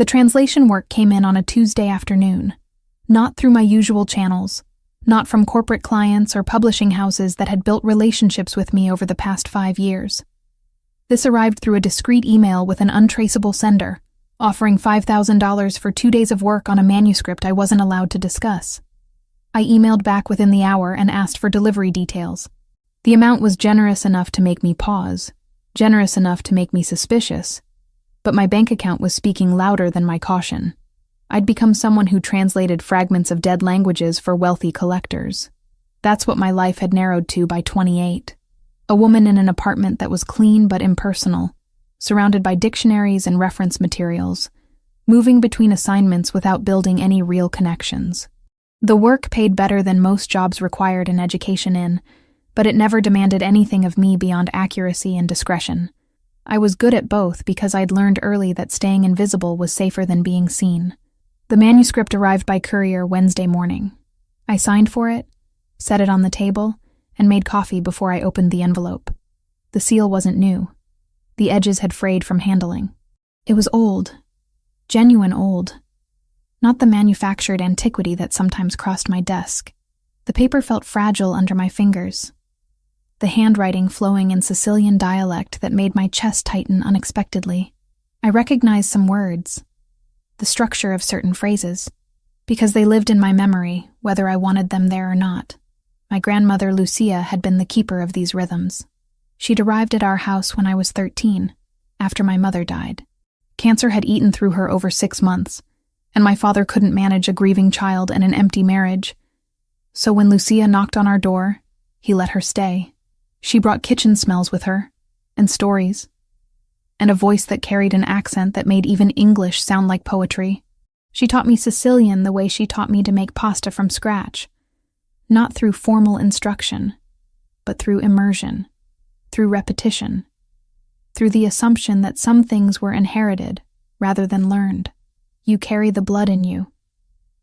The translation work came in on a Tuesday afternoon, not through my usual channels, not from corporate clients or publishing houses that had built relationships with me over the past 5 years. This arrived through a discreet email with an untraceable sender, offering $5,000 for 2 days of work on a manuscript I wasn't allowed to discuss. I emailed back within the hour and asked for delivery details. The amount was generous enough to make me pause, generous enough to make me suspicious, but my bank account was speaking louder than my caution. I'd become someone who translated fragments of dead languages for wealthy collectors. That's what my life had narrowed to by 28. A woman in an apartment that was clean but impersonal, surrounded by dictionaries and reference materials, moving between assignments without building any real connections. The work paid better than most jobs required an education in, but it never demanded anything of me beyond accuracy and discretion. I was good at both because I'd learned early that staying invisible was safer than being seen. The manuscript arrived by courier Wednesday morning. I signed for it, set it on the table, and made coffee before I opened the envelope. The seal wasn't new. The edges had frayed from handling. It was old. Genuine old. Not the manufactured antiquity that sometimes crossed my desk. The paper felt fragile under my fingers, the handwriting flowing in Sicilian dialect that made my chest tighten unexpectedly. I recognized some words, the structure of certain phrases, because they lived in my memory, whether I wanted them there or not. My grandmother Lucia had been the keeper of these rhythms. She'd arrived at our house when I was 13, after my mother died. Cancer had eaten through her over 6 months, and my father couldn't manage a grieving child and an empty marriage. So when Lucia knocked on our door, he let her stay. She brought kitchen smells with her, and stories, and a voice that carried an accent that made even English sound like poetry. She taught me Sicilian the way she taught me to make pasta from scratch, not through formal instruction, but through immersion, through repetition, through the assumption that some things were inherited rather than learned. You carry the blood in you,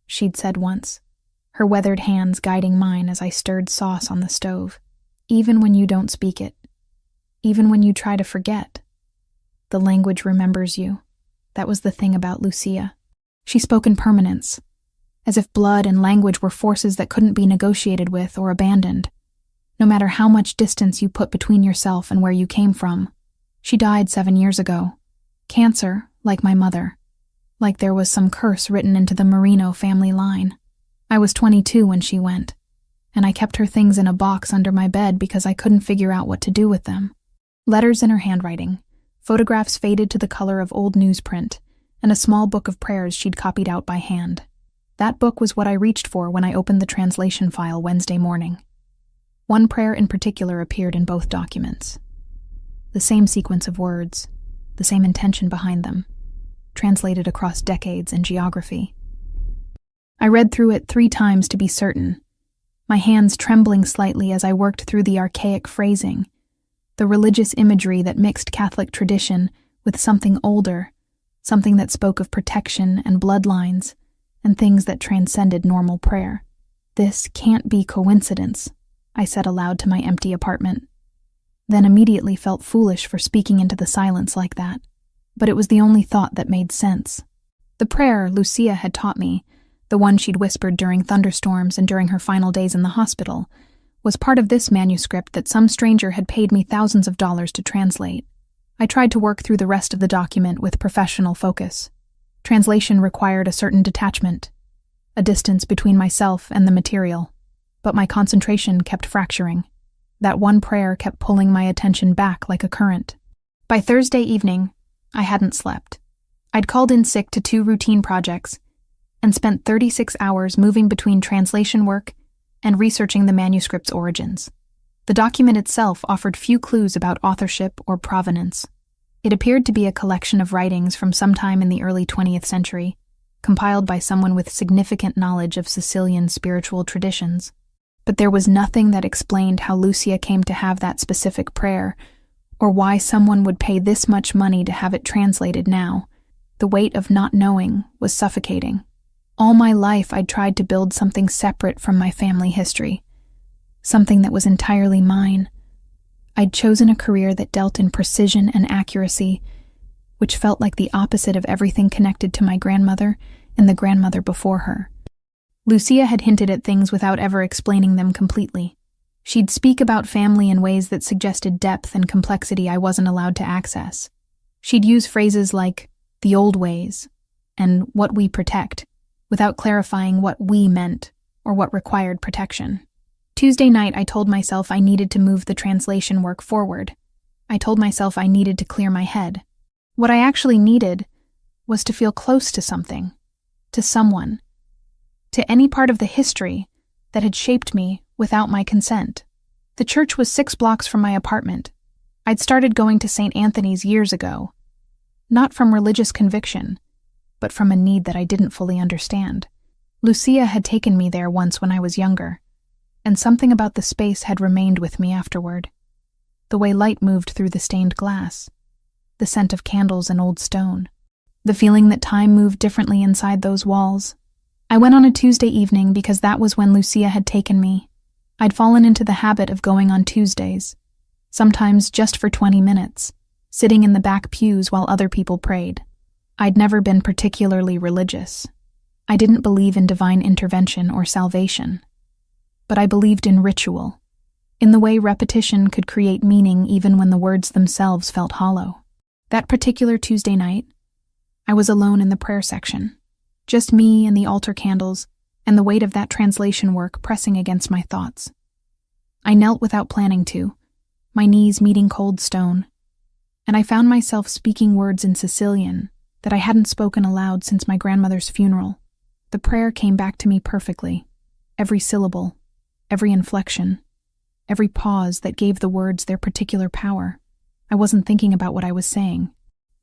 she'd said once, her weathered hands guiding mine as I stirred sauce on the stove. Even when you don't speak it, even when you try to forget, the language remembers you. That was the thing about Lucia. She spoke in permanence, as if blood and language were forces that couldn't be negotiated with or abandoned, no matter how much distance you put between yourself and where you came from. She died 7 years ago. Cancer, like my mother. Like there was some curse written into the Marino family line. I was 22 when she went, and I kept her things in a box under my bed because I couldn't figure out what to do with them. Letters in her handwriting, photographs faded to the color of old newsprint, and a small book of prayers she'd copied out by hand. That book was what I reached for when I opened the translation file Wednesday morning. One prayer in particular appeared in both documents. The same sequence of words, the same intention behind them, translated across decades and geography. I read through it 3 times to be certain, my hands trembling slightly as I worked through the archaic phrasing, the religious imagery that mixed Catholic tradition with something older, something that spoke of protection and bloodlines, and things that transcended normal prayer. This can't be coincidence, I said aloud to my empty apartment, then immediately felt foolish for speaking into the silence like that. But it was the only thought that made sense. The prayer Lucia had taught me, the one she'd whispered during thunderstorms and during her final days in the hospital, was part of this manuscript that some stranger had paid me thousands of dollars to translate. I tried to work through the rest of the document with professional focus. Translation required a certain detachment, a distance between myself and the material, but my concentration kept fracturing. That one prayer kept pulling my attention back like a current. By Thursday evening, I hadn't slept. I'd called in sick to 2 routine projects and spent 36 hours moving between translation work and researching the manuscript's origins. The document itself offered few clues about authorship or provenance. It appeared to be a collection of writings from sometime in the early 20th century, compiled by someone with significant knowledge of Sicilian spiritual traditions. But there was nothing that explained how Lucia came to have that specific prayer, or why someone would pay this much money to have it translated now. The weight of not knowing was suffocating. All my life I'd tried to build something separate from my family history, something that was entirely mine. I'd chosen a career that dealt in precision and accuracy, which felt like the opposite of everything connected to my grandmother and the grandmother before her. Lucia had hinted at things without ever explaining them completely. She'd speak about family in ways that suggested depth and complexity I wasn't allowed to access. She'd use phrases like, the old ways, and what we protect, without clarifying what we meant or what required protection. Tuesday night, I told myself I needed to move the translation work forward. I told myself I needed to clear my head. What I actually needed was to feel close to something, to someone, to any part of the history that had shaped me without my consent. The church was 6 blocks from my apartment. I'd started going to St. Anthony's years ago, not from religious conviction, but from a need that I didn't fully understand. Lucia had taken me there once when I was younger, and something about the space had remained with me afterward. The way light moved through the stained glass, the scent of candles and old stone, the feeling that time moved differently inside those walls. I went on a Tuesday evening because that was when Lucia had taken me. I'd fallen into the habit of going on Tuesdays, sometimes just for 20 minutes, sitting in the back pews while other people prayed. I'd never been particularly religious. I didn't believe in divine intervention or salvation. But I believed in ritual, in the way repetition could create meaning even when the words themselves felt hollow. That particular Tuesday night, I was alone in the prayer section, just me and the altar candles and the weight of that translation work pressing against my thoughts. I knelt without planning to, my knees meeting cold stone, and I found myself speaking words in Sicilian that I hadn't spoken aloud since my grandmother's funeral. The prayer came back to me perfectly, every syllable, every inflection, every pause that gave the words their particular power. I wasn't thinking about what I was saying.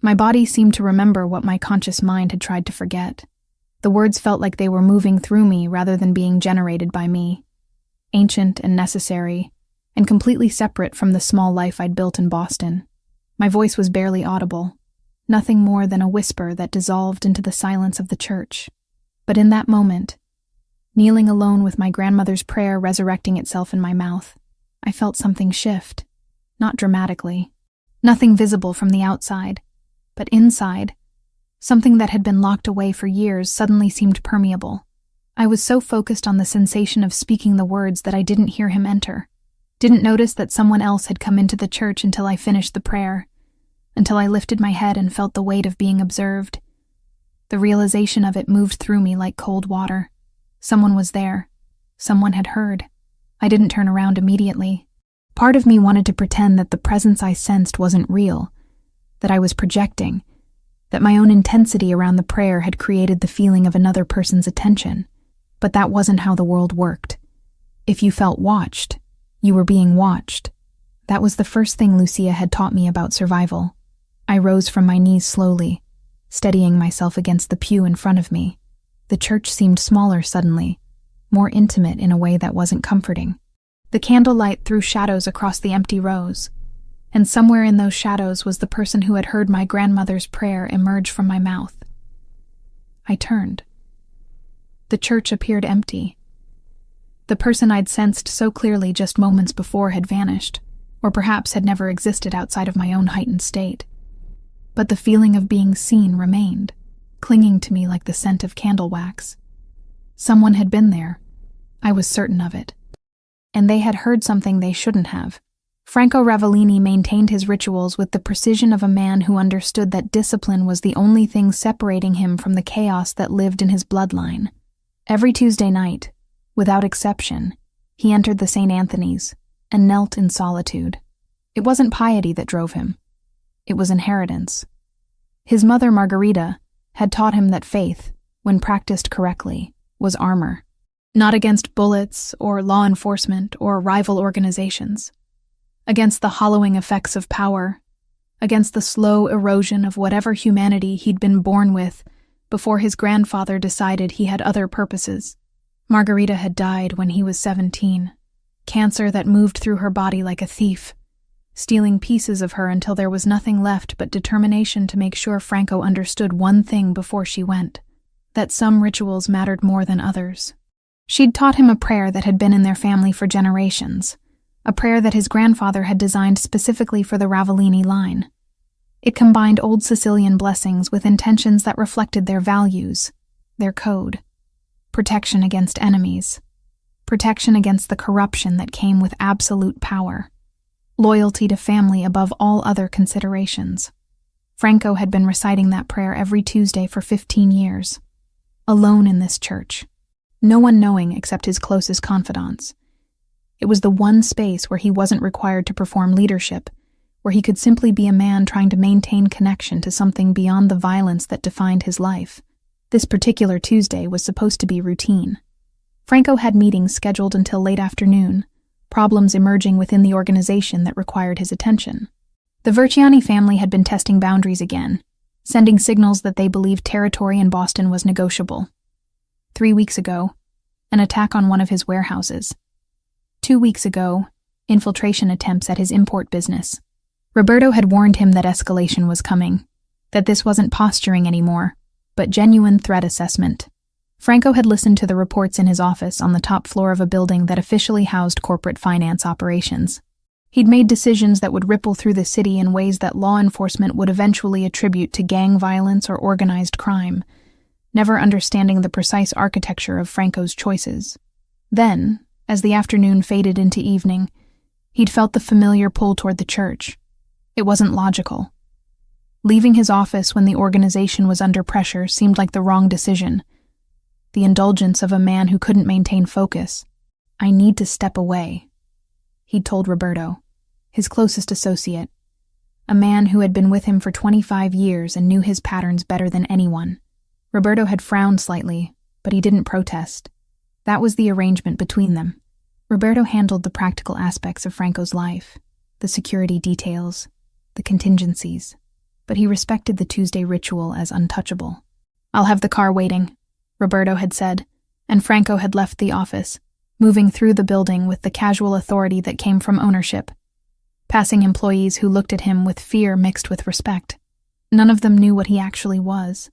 My body seemed to remember what my conscious mind had tried to forget. The words felt like they were moving through me rather than being generated by me, ancient and necessary, and completely separate from the small life I'd built in Boston. My voice was barely audible, nothing more than a whisper that dissolved into the silence of the church. But in that moment, kneeling alone with my grandmother's prayer resurrecting itself in my mouth, I felt something shift, not dramatically, nothing visible from the outside, but inside, something that had been locked away for years suddenly seemed permeable. I was so focused on the sensation of speaking the words that I didn't hear him enter, didn't notice that someone else had come into the church until I finished the prayer, until I lifted my head and felt the weight of being observed. The realization of it moved through me like cold water. Someone was there. Someone had heard. I didn't turn around immediately. Part of me wanted to pretend that the presence I sensed wasn't real, that I was projecting, that my own intensity around the prayer had created the feeling of another person's attention. But that wasn't how the world worked. If you felt watched, you were being watched. That was the first thing Lucia had taught me about survival. I rose from my knees slowly, steadying myself against the pew in front of me. The church seemed smaller suddenly, more intimate in a way that wasn't comforting. The candlelight threw shadows across the empty rows, and somewhere in those shadows was the person who had heard my grandmother's prayer emerge from my mouth. I turned. The church appeared empty. The person I'd sensed so clearly just moments before had vanished, or perhaps had never existed outside of my own heightened state. But the feeling of being seen remained, clinging to me like the scent of candle wax. Someone had been there. I was certain of it. And they had heard something they shouldn't have. Franco Ravellini maintained his rituals with the precision of a man who understood that discipline was the only thing separating him from the chaos that lived in his bloodline. Every Tuesday night, without exception, he entered the St. Anthony's and knelt in solitude. It wasn't piety that drove him. It was inheritance. His mother, Margarita, had taught him that faith, when practiced correctly, was armor. Not against bullets or law enforcement or rival organizations. Against the hollowing effects of power. Against the slow erosion of whatever humanity he'd been born with before his grandfather decided he had other purposes. Margarita had died when he was 17. Cancer that moved through her body like a thief, stealing pieces of her until there was nothing left but determination to make sure Franco understood one thing before she went, that some rituals mattered more than others. She'd taught him a prayer that had been in their family for generations, a prayer that his grandfather had designed specifically for the Ravellini line. It combined old Sicilian blessings with intentions that reflected their values, their code. Protection against enemies. Protection against the corruption that came with absolute power. Loyalty to family above all other considerations. Franco had been reciting that prayer every Tuesday for 15 years. Alone in this church. No one knowing except his closest confidants. It was the one space where he wasn't required to perform leadership, where he could simply be a man trying to maintain connection to something beyond the violence that defined his life. This particular Tuesday was supposed to be routine. Franco had meetings scheduled until late afternoon, problems emerging within the organization that required his attention. The Verciani family had been testing boundaries again, sending signals that they believed territory in Boston was negotiable. 3 weeks ago, an attack on one of his warehouses. 2 weeks ago, infiltration attempts at his import business. Roberto had warned him that escalation was coming, that this wasn't posturing anymore, but genuine threat assessment. Franco had listened to the reports in his office on the top floor of a building that officially housed corporate finance operations. He'd made decisions that would ripple through the city in ways that law enforcement would eventually attribute to gang violence or organized crime, never understanding the precise architecture of Franco's choices. Then, as the afternoon faded into evening, he'd felt the familiar pull toward the church. It wasn't logical. Leaving his office when the organization was under pressure seemed like the wrong decision. The indulgence of a man who couldn't maintain focus. "I need to step away," he'd told Roberto, his closest associate, a man who had been with him for 25 years and knew his patterns better than anyone. Roberto had frowned slightly, but he didn't protest. That was the arrangement between them. Roberto handled the practical aspects of Franco's life, the security details, the contingencies, but he respected the Tuesday ritual as untouchable. "I'll have the car waiting," Roberto had said, and Franco had left the office, moving through the building with the casual authority that came from ownership, passing employees who looked at him with fear mixed with respect. None of them knew what he actually was.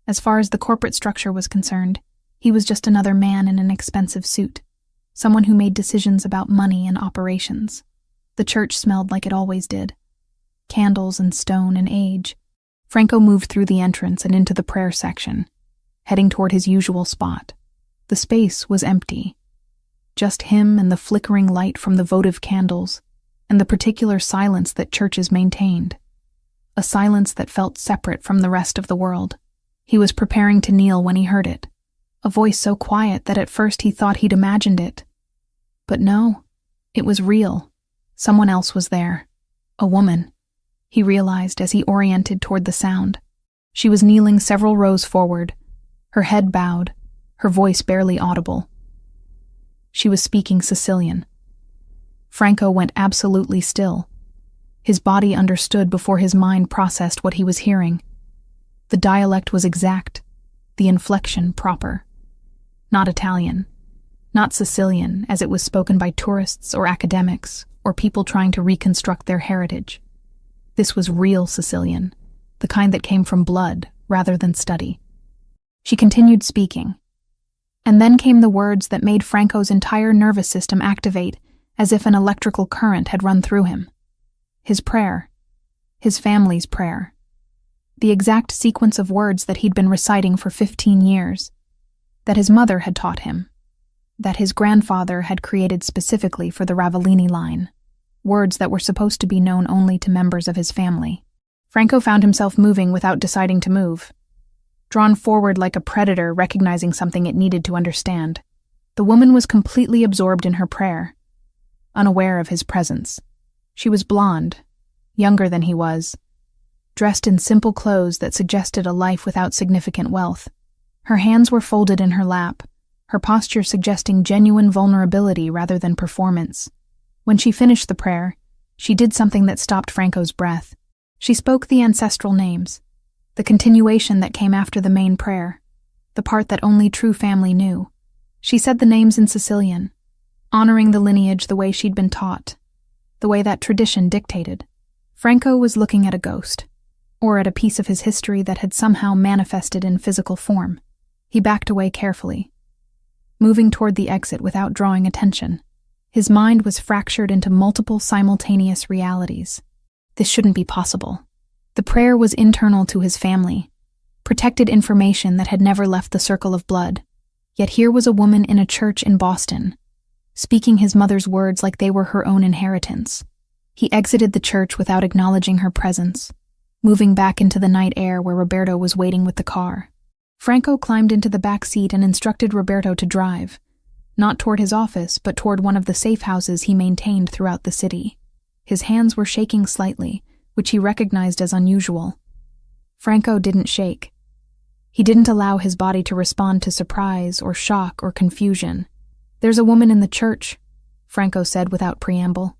As far as the corporate structure was concerned, he was just another man in an expensive suit, someone who made decisions about money and operations. The church smelled like it always did. Candles and stone and age. Franco moved through the entrance and into the prayer section, heading toward his usual spot. The space was empty. Just him and the flickering light from the votive candles, and the particular silence that churches maintained. A silence that felt separate from the rest of the world. He was preparing to kneel when he heard it. A voice so quiet that at first he thought he'd imagined it. But no, it was real. Someone else was there. A woman. He realized as he oriented toward the sound. She was kneeling several rows forward, her head bowed, her voice barely audible. She was speaking Sicilian. Franco went absolutely still. His body understood before his mind processed what he was hearing. The dialect was exact, the inflection proper. Not Italian, not Sicilian as it was spoken by tourists or academics or people trying to reconstruct their heritage. This was real Sicilian, the kind that came from blood rather than study. She continued speaking, and then came the words that made Franco's entire nervous system activate as if an electrical current had run through him. His prayer, his family's prayer, the exact sequence of words that he'd been reciting for 15 years, that his mother had taught him, that his grandfather had created specifically for the Ravellini line, words that were supposed to be known only to members of his family. Franco found himself moving without deciding to move, drawn forward like a predator recognizing something it needed to understand. The woman was completely absorbed in her prayer, unaware of his presence. She was blonde, younger than he was, dressed in simple clothes that suggested a life without significant wealth. Her hands were folded in her lap, her posture suggesting genuine vulnerability rather than performance. When she finished the prayer, she did something that stopped Franco's breath. She spoke the ancestral names, the continuation that came after the main prayer, the part that only true family knew. She said the names in Sicilian, honoring the lineage the way she'd been taught, the way that tradition dictated. Franco was looking at a ghost, or at a piece of his history that had somehow manifested in physical form. He backed away carefully, moving toward the exit without drawing attention. His mind was fractured into multiple simultaneous realities. This shouldn't be possible. The prayer was internal to his family, protected information that had never left the circle of blood. Yet here was a woman in a church in Boston, speaking his mother's words like they were her own inheritance. He exited the church without acknowledging her presence, moving back into the night air where Roberto was waiting with the car. Franco climbed into the back seat and instructed Roberto to drive, not toward his office, but toward one of the safe houses he maintained throughout the city. His hands were shaking slightly, which he recognized as unusual. Franco didn't shake. He didn't allow his body to respond to surprise or shock or confusion. "There's a woman in the church," Franco said without preamble.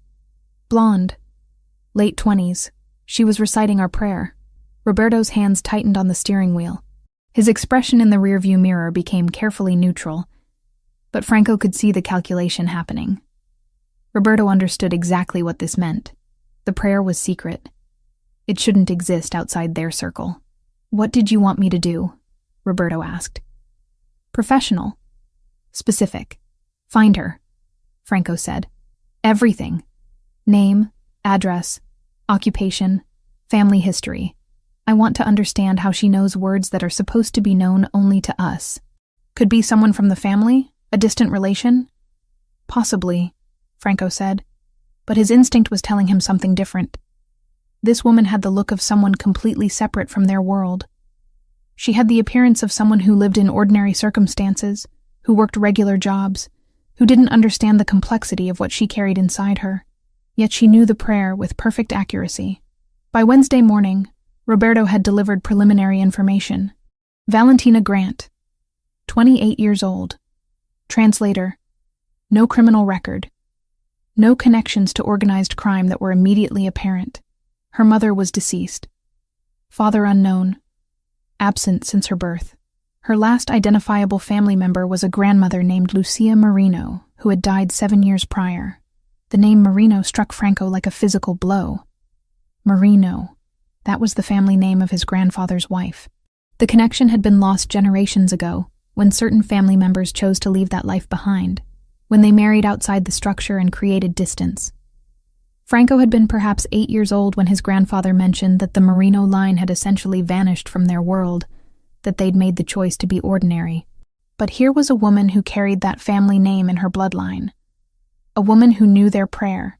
"Blonde. Late 20s. She was reciting our prayer." Roberto's hands tightened on the steering wheel. His expression in the rearview mirror became carefully neutral, but Franco could see the calculation happening. Roberto understood exactly what this meant. The prayer was secret. It shouldn't exist outside their circle. "What did you want me to do?" Roberto asked. "Professional. Specific. Find her," Franco said. "Everything. Name, address, occupation, family history. I want to understand how she knows words that are supposed to be known only to us. Could be someone from the family, a distant relation?" "Possibly," Franco said, but his instinct was telling him something different. This woman had the look of someone completely separate from their world. She had the appearance of someone who lived in ordinary circumstances, who worked regular jobs, who didn't understand the complexity of what she carried inside her. Yet she knew the prayer with perfect accuracy. By Wednesday morning, Roberto had delivered preliminary information. Valentina Grant, 28 years old. Translator. No criminal record. No connections to organized crime that were immediately apparent. Her mother was deceased. Father unknown. Absent since her birth. Her last identifiable family member was a grandmother named Lucia Marino, who had died 7 years prior. The name Marino struck Franco like a physical blow. Marino. That was the family name of his grandfather's wife. The connection had been lost generations ago, when certain family members chose to leave that life behind, when they married outside the structure and created distance. Franco had been perhaps 8 years old when his grandfather mentioned that the Marino line had essentially vanished from their world, that they'd made the choice to be ordinary. But here was a woman who carried that family name in her bloodline. A woman who knew their prayer.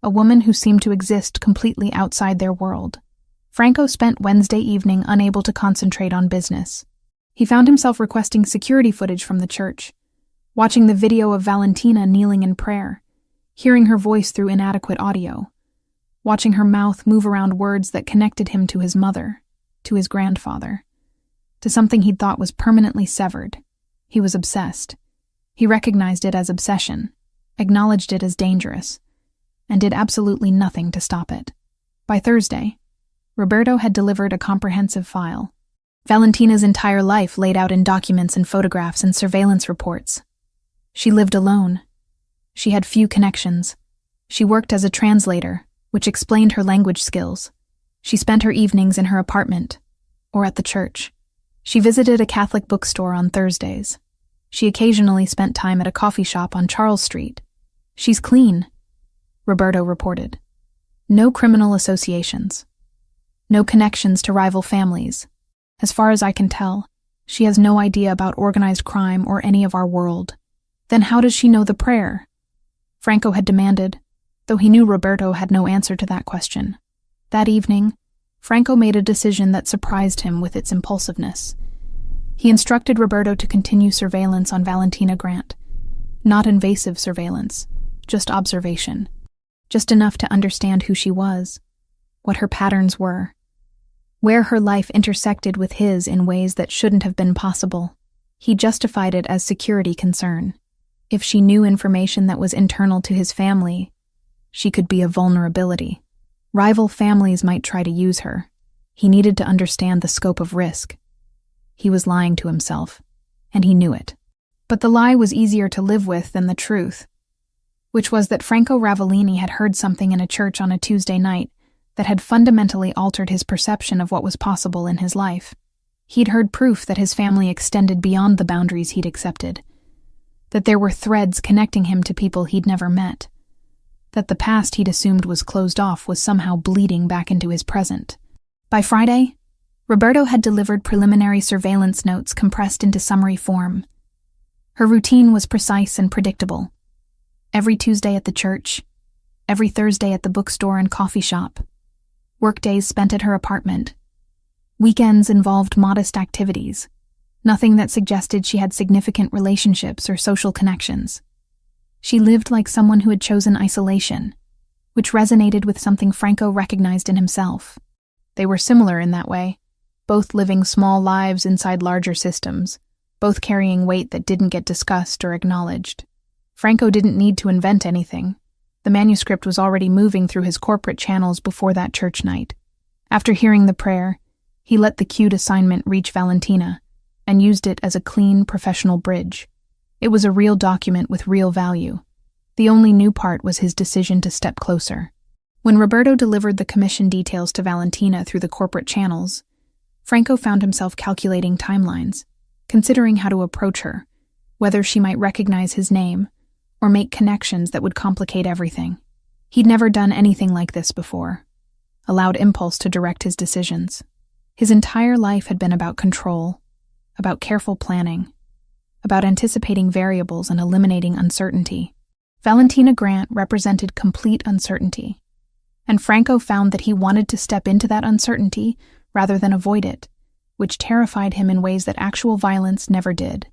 A woman who seemed to exist completely outside their world. Franco spent Wednesday evening unable to concentrate on business. He found himself requesting security footage from the church, watching the video of Valentina kneeling in prayer, hearing her voice through inadequate audio, watching her mouth move around words that connected him to his mother, to his grandfather, to something he'd thought was permanently severed. He was obsessed. He recognized it as obsession, acknowledged it as dangerous, and did absolutely nothing to stop it. By Thursday, Roberto had delivered a comprehensive file. Valentina's entire life laid out in documents and photographs and surveillance reports. She lived alone. She had few connections. She worked as a translator, which explained her language skills. She spent her evenings in her apartment, or at the church. She visited a Catholic bookstore on Thursdays. She occasionally spent time at a coffee shop on Charles Street. "She's clean," Roberto reported. "No criminal associations. No connections to rival families. As far as I can tell, she has no idea about organized crime or any of our world. Then how does she know the prayer?" Franco had demanded, though he knew Roberto had no answer to that question. That evening, Franco made a decision that surprised him with its impulsiveness. He instructed Roberto to continue surveillance on Valentina Grant. Not invasive surveillance, just observation. Just enough to understand who she was, what her patterns were, where her life intersected with his in ways that shouldn't have been possible. He justified it as security concern. If she knew information that was internal to his family, she could be a vulnerability. Rival families might try to use her. He needed to understand the scope of risk. He was lying to himself, and he knew it. But the lie was easier to live with than the truth, which was that Franco Ravellini had heard something in a church on a Tuesday night that had fundamentally altered his perception of what was possible in his life. He'd heard proof that his family extended beyond the boundaries he'd accepted, that there were threads connecting him to people he'd never met, that the past he'd assumed was closed off was somehow bleeding back into his present. By Friday, Roberto had delivered preliminary surveillance notes compressed into summary form. Her routine was precise and predictable. Every Tuesday at the church, every Thursday at the bookstore and coffee shop, workdays spent at her apartment. Weekends involved modest activities, nothing that suggested she had significant relationships or social connections. She lived like someone who had chosen isolation, which resonated with something Franco recognized in himself. They were similar in that way, both living small lives inside larger systems, both carrying weight that didn't get discussed or acknowledged. Franco didn't need to invent anything. The manuscript was already moving through his corporate channels before that church night. After hearing the prayer, he let the cued assignment reach Valentina and used it as a clean, professional bridge. It was a real document with real value. The only new part was his decision to step closer. When Roberto delivered the commission details to Valentina through the corporate channels, Franco found himself calculating timelines, considering how to approach her, whether she might recognize his name, or make connections that would complicate everything. He'd never done anything like this before, allowed impulse to direct his decisions. His entire life had been about control, about careful planning, about anticipating variables and eliminating uncertainty. Valentina Grant represented complete uncertainty, and Franco found that he wanted to step into that uncertainty rather than avoid it, which terrified him in ways that actual violence never did.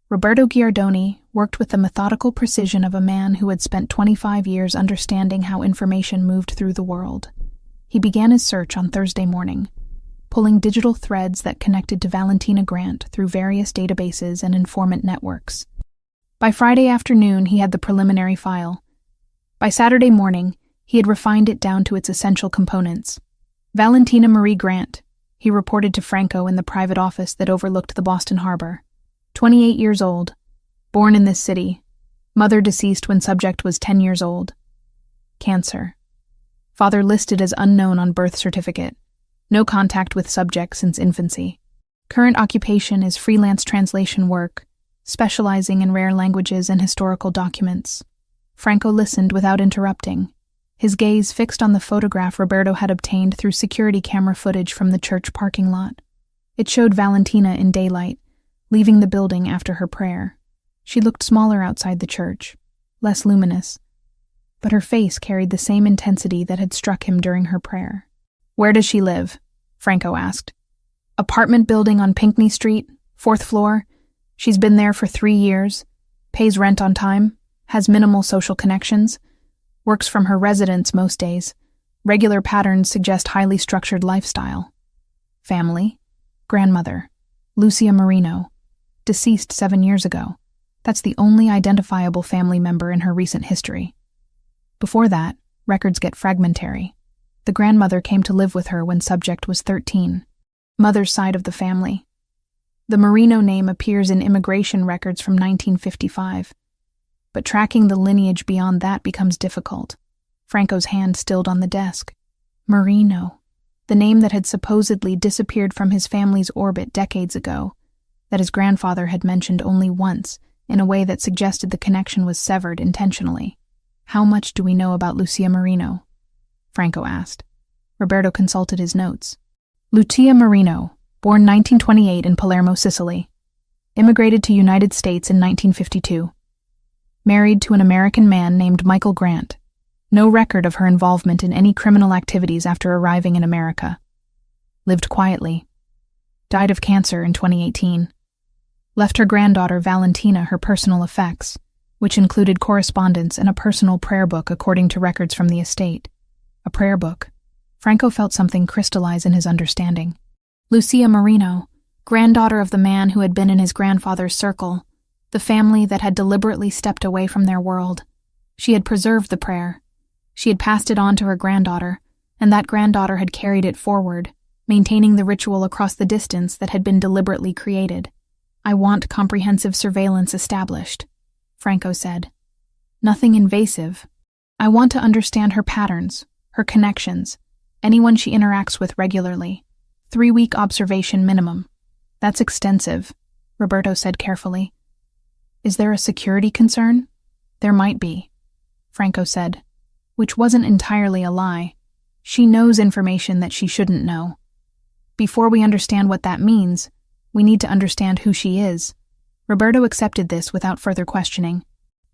Roberto Giardoni worked with the methodical precision of a man who had spent 25 years understanding how information moved through the world. He began his search on Thursday morning, pulling digital threads that connected to Valentina Grant through various databases and informant networks. By Friday afternoon, he had the preliminary file. By Saturday morning, he had refined it down to its essential components. Valentina Marie Grant, he reported to Franco in the private office that overlooked the Boston Harbor. 28 years old, born in this city, mother deceased when subject was 10 years old. Cancer. Father listed as unknown on birth certificate. No contact with subject since infancy. Current occupation is freelance translation work, specializing in rare languages and historical documents. Franco listened without interrupting, his gaze fixed on the photograph Roberto had obtained through security camera footage from the church parking lot. It showed Valentina in daylight, leaving the building after her prayer. She looked smaller outside the church, less luminous, but her face carried the same intensity that had struck him during her prayer. "Where does she live?" Franco asked. "Apartment building on Pinckney Street, 4th floor. She's been there for 3 years, pays rent on time, has minimal social connections, works from her residence most days. Regular patterns suggest highly structured lifestyle. Family: grandmother, Lucia Marino, deceased 7 years ago. That's the only identifiable family member in her recent history. Before that, records get fragmentary. The grandmother came to live with her when subject was 13. Mother's side of the family. The Marino name appears in immigration records from 1955, but tracking the lineage beyond that becomes difficult. Franco's hand stilled on the desk. Marino, the name that had supposedly disappeared from his family's orbit decades ago, that his grandfather had mentioned only once, in a way that suggested the connection was severed intentionally. "How much do we know about Lucia Marino?" Franco asked. Roberto consulted his notes. Lucia Marino, born 1928 in Palermo, Sicily. Immigrated to United States in 1952. Married to an American man named Michael Grant. No record of her involvement in any criminal activities after arriving in America. Lived quietly. Died of cancer in 2018. Left her granddaughter Valentina her personal effects, which included correspondence and a personal prayer book according to records from the estate. A prayer book. Franco felt something crystallize in his understanding. Lucia Marino, granddaughter of the man who had been in his grandfather's circle, the family that had deliberately stepped away from their world. She had preserved the prayer. She had passed it on to her granddaughter, and that granddaughter had carried it forward, maintaining the ritual across the distance that had been deliberately created. "I want comprehensive surveillance established," Franco said. "Nothing invasive. I want to understand her patterns, her connections, anyone she interacts with regularly. 3-week observation minimum." "That's extensive," Roberto said carefully. "Is there a security concern?" "There might be," Franco said, which wasn't entirely a lie. She knows information that she shouldn't know. Before we understand what that means, we need to understand who she is. Roberto accepted this without further questioning.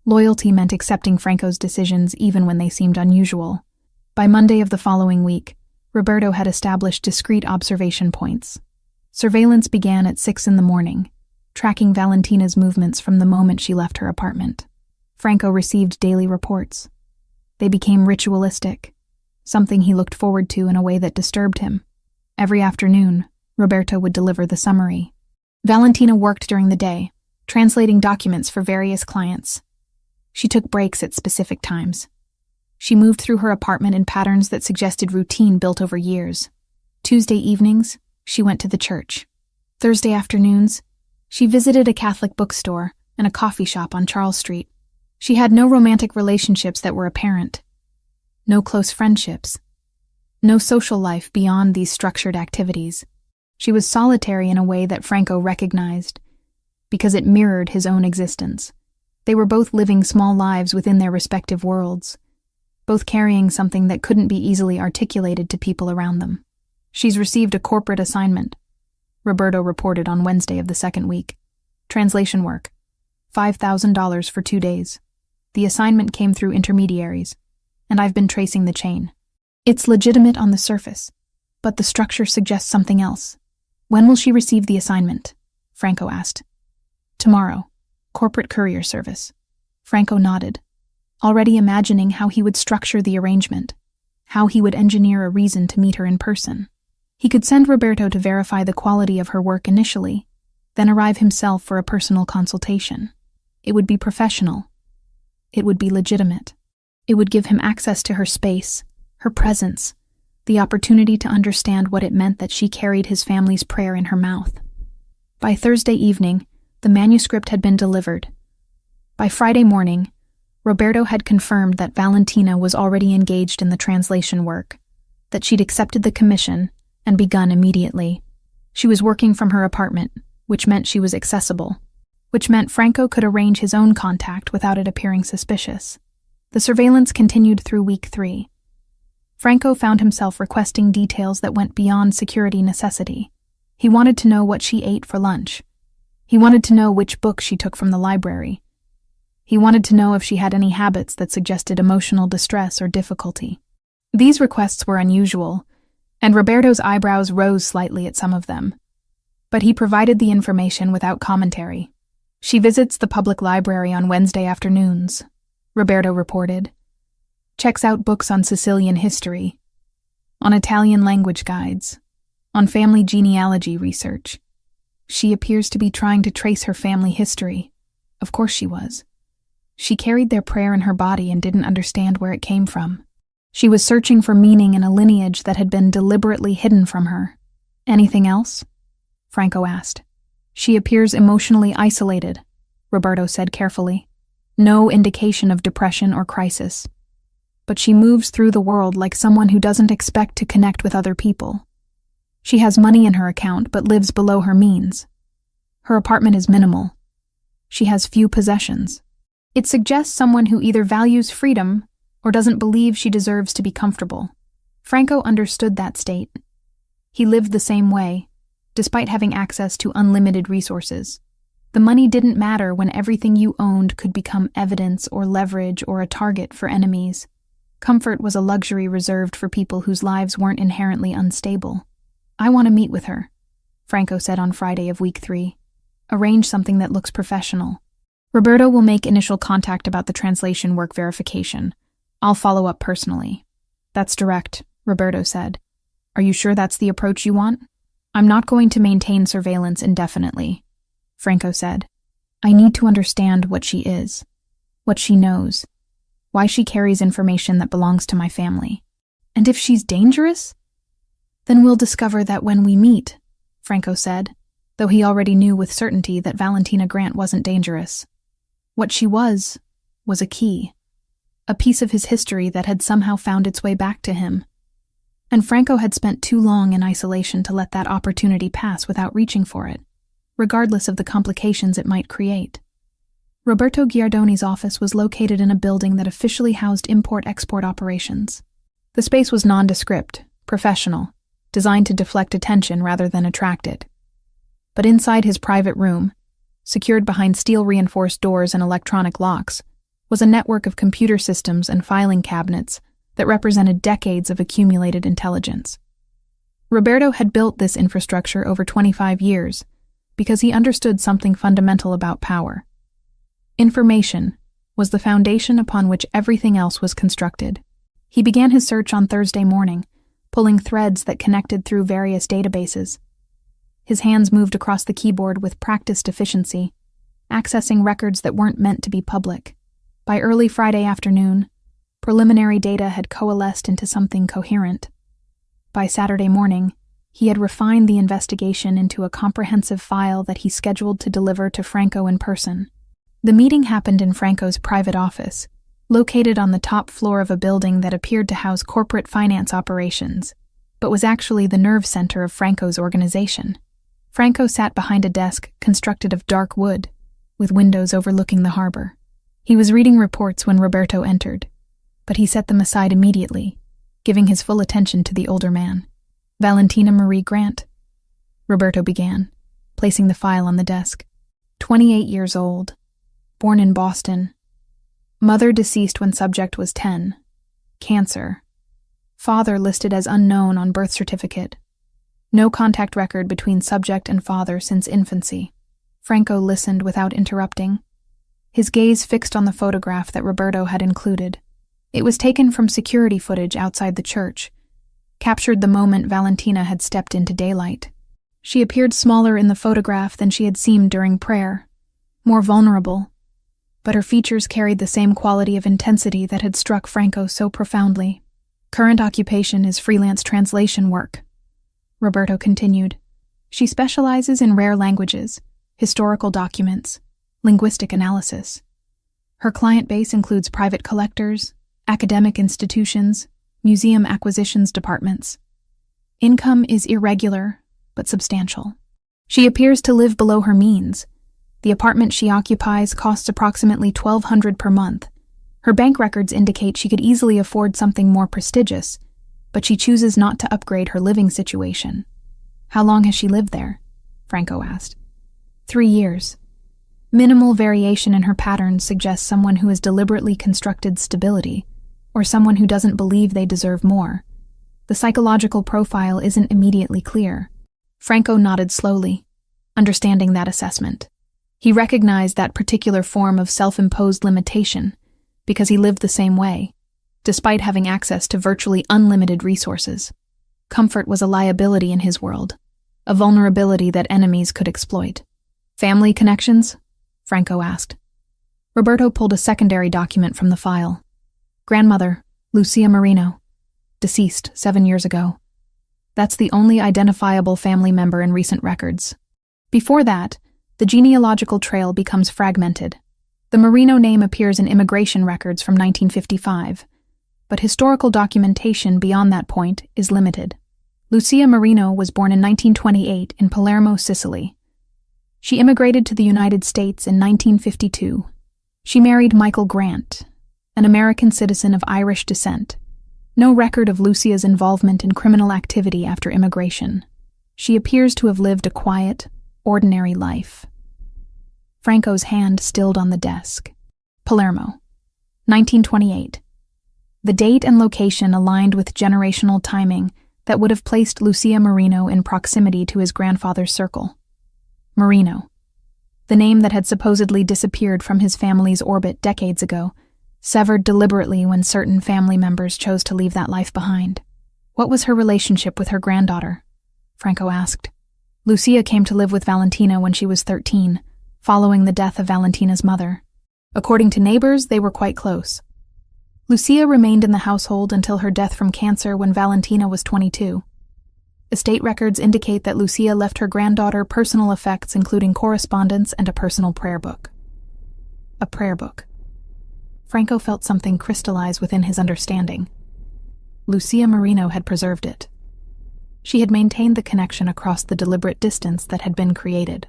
Loyalty meant accepting Franco's decisions even when they seemed unusual. By Monday of the following week, Roberto had established discrete observation points. Surveillance began at 6 a.m, tracking Valentina's movements from the moment she left her apartment. Franco received daily reports. They became ritualistic, something he looked forward to in a way that disturbed him. Every afternoon, Roberto would deliver the summary. Valentina worked during the day, translating documents for various clients. She took breaks at specific times. She moved through her apartment in patterns that suggested routine built over years. Tuesday evenings, she went to the church. Thursday afternoons, she visited a Catholic bookstore and a coffee shop on Charles Street. She had no romantic relationships that were apparent. No close friendships. No social life beyond these structured activities. She was solitary in a way that Franco recognized, because it mirrored his own existence. They were both living small lives within their respective worlds, both carrying something that couldn't be easily articulated to people around them. She's received a corporate assignment, Roberto reported on Wednesday of the second week. Translation work. $5,000 for 2 days. The assignment came through intermediaries, and I've been tracing the chain. It's legitimate on the surface, but the structure suggests something else. When will she receive the assignment? Franco asked. Tomorrow. Corporate courier service. Franco nodded, already imagining how he would structure the arrangement, how he would engineer a reason to meet her in person. He could send Roberto to verify the quality of her work initially, then arrive himself for a personal consultation. It would be professional. It would be legitimate. It would give him access to her space, her presence, the opportunity to understand what it meant that she carried his family's prayer in her mouth. By Thursday evening, the manuscript had been delivered. By Friday morning, Roberto had confirmed that Valentina was already engaged in the translation work, that she'd accepted the commission and begun immediately. She was working from her apartment, which meant she was accessible, which meant Franco could arrange his own contact without it appearing suspicious. The surveillance continued through week 3. Franco found himself requesting details that went beyond security necessity. He wanted to know what she ate for lunch. He wanted to know which books she took from the library. He wanted to know if she had any habits that suggested emotional distress or difficulty. These requests were unusual, and Roberto's eyebrows rose slightly at some of them. But he provided the information without commentary. She visits the public library on Wednesday afternoons, Roberto reported. Checks out books on Sicilian history, on Italian language guides, on family genealogy research. She appears to be trying to trace her family history. Of course she was. She carried their prayer in her body and didn't understand where it came from. She was searching for meaning in a lineage that had been deliberately hidden from her. Anything else? Franco asked. She appears emotionally isolated, Roberto said carefully. No indication of depression or crisis. But she moves through the world like someone who doesn't expect to connect with other people. She has money in her account but lives below her means. Her apartment is minimal. She has few possessions. It suggests someone who either values freedom or doesn't believe she deserves to be comfortable. Franco understood that state. He lived the same way, despite having access to unlimited resources. The money didn't matter when everything you owned could become evidence or leverage or a target for enemies. Comfort was a luxury reserved for people whose lives weren't inherently unstable. I want to meet with her, Franco said on Friday of week 3. Arrange something that looks professional. Roberto will make initial contact about the translation work verification. I'll follow up personally. That's direct, Roberto said. Are you sure that's the approach you want? I'm not going to maintain surveillance indefinitely, Franco said. I need to understand what she is, what she knows, why she carries information that belongs to my family. And if she's dangerous? Then we'll discover that when we meet, Franco said, though he already knew with certainty that Valentina Grant wasn't dangerous. What she was a key, a piece of his history that had somehow found its way back to him. And Franco had spent too long in isolation to let that opportunity pass without reaching for it, regardless of the complications it might create. Roberto Giardoni's office was located in a building that officially housed import-export operations. The space was nondescript, professional. designed to deflect attention rather than attract it. But inside his private room, secured behind steel-reinforced doors and electronic locks, was a network of computer systems and filing cabinets that represented decades of accumulated intelligence. Roberto had built this infrastructure over 25 years because he understood something fundamental about power. Information was the foundation upon which everything else was constructed. He began his search on Thursday morning, pulling threads that connected through various databases. His hands moved across the keyboard with practiced efficiency, accessing records that weren't meant to be public. By early Friday afternoon, preliminary data had coalesced into something coherent. By Saturday morning, he had refined the investigation into a comprehensive file that he scheduled to deliver to Franco in person. The meeting happened in Franco's private office, located on the top floor of a building that appeared to house corporate finance operations, but was actually the nerve center of Franco's organization. Franco sat behind a desk constructed of dark wood, with windows overlooking the harbor. He was reading reports when Roberto entered, but he set them aside immediately, giving his full attention to the older man. Valentina Marie Grant, Roberto began, placing the file on the desk. 28 years old, born in Boston. Mother deceased when subject was 10. Cancer. Father listed as unknown on birth certificate. No contact record between subject and father since infancy. Franco listened without interrupting, his gaze fixed on the photograph that Roberto had included. It was taken from security footage outside the church, captured the moment Valentina had stepped into daylight. She appeared smaller in the photograph than she had seemed during prayer, more vulnerable, but her features carried the same quality of intensity that had struck Franco so profoundly. Current occupation is freelance translation work, Roberto continued. She specializes in rare languages, historical documents, linguistic analysis. Her client base includes private collectors, academic institutions, museum acquisitions departments. Income is irregular, but substantial. She appears to live below her means. The apartment she occupies costs approximately $1,200 per month. Her bank records indicate she could easily afford something more prestigious, but she chooses not to upgrade her living situation. How long has she lived there? Franco asked. 3 years. Minimal variation in her patterns suggests someone who has deliberately constructed stability, or someone who doesn't believe they deserve more. The psychological profile isn't immediately clear. Franco nodded slowly, understanding that assessment. He recognized that particular form of self-imposed limitation because he lived the same way, despite having access to virtually unlimited resources. Comfort was a liability in his world, a vulnerability that enemies could exploit. Family connections? Franco asked. Roberto pulled a secondary document from the file. Grandmother, Lucia Marino, deceased 7 years ago. That's the only identifiable family member in recent records. Before that, the genealogical trail becomes fragmented. The Marino name appears in immigration records from 1955, but historical documentation beyond that point is limited. Lucia Marino was born in 1928 in Palermo, Sicily. She immigrated to the United States in 1952. She married Michael Grant, an American citizen of Irish descent. No record of Lucia's involvement in criminal activity after immigration. She appears to have lived a quiet, ordinary life. Franco's hand stilled on the desk. Palermo, 1928. The date and location aligned with generational timing that would have placed Lucia Marino in proximity to his grandfather's circle. Marino, the name that had supposedly disappeared from his family's orbit decades ago, severed deliberately when certain family members chose to leave that life behind. What was her relationship with her granddaughter? Franco asked. Lucia came to live with Valentina when she was 13, following the death of Valentina's mother. According to neighbors, they were quite close. Lucia remained in the household until her death from cancer when Valentina was 22. Estate records indicate that Lucia left her granddaughter personal effects including correspondence and a personal prayer book. A prayer book. Franco felt something crystallize within his understanding. Lucia Marino had preserved it. She had maintained the connection across the deliberate distance that had been created.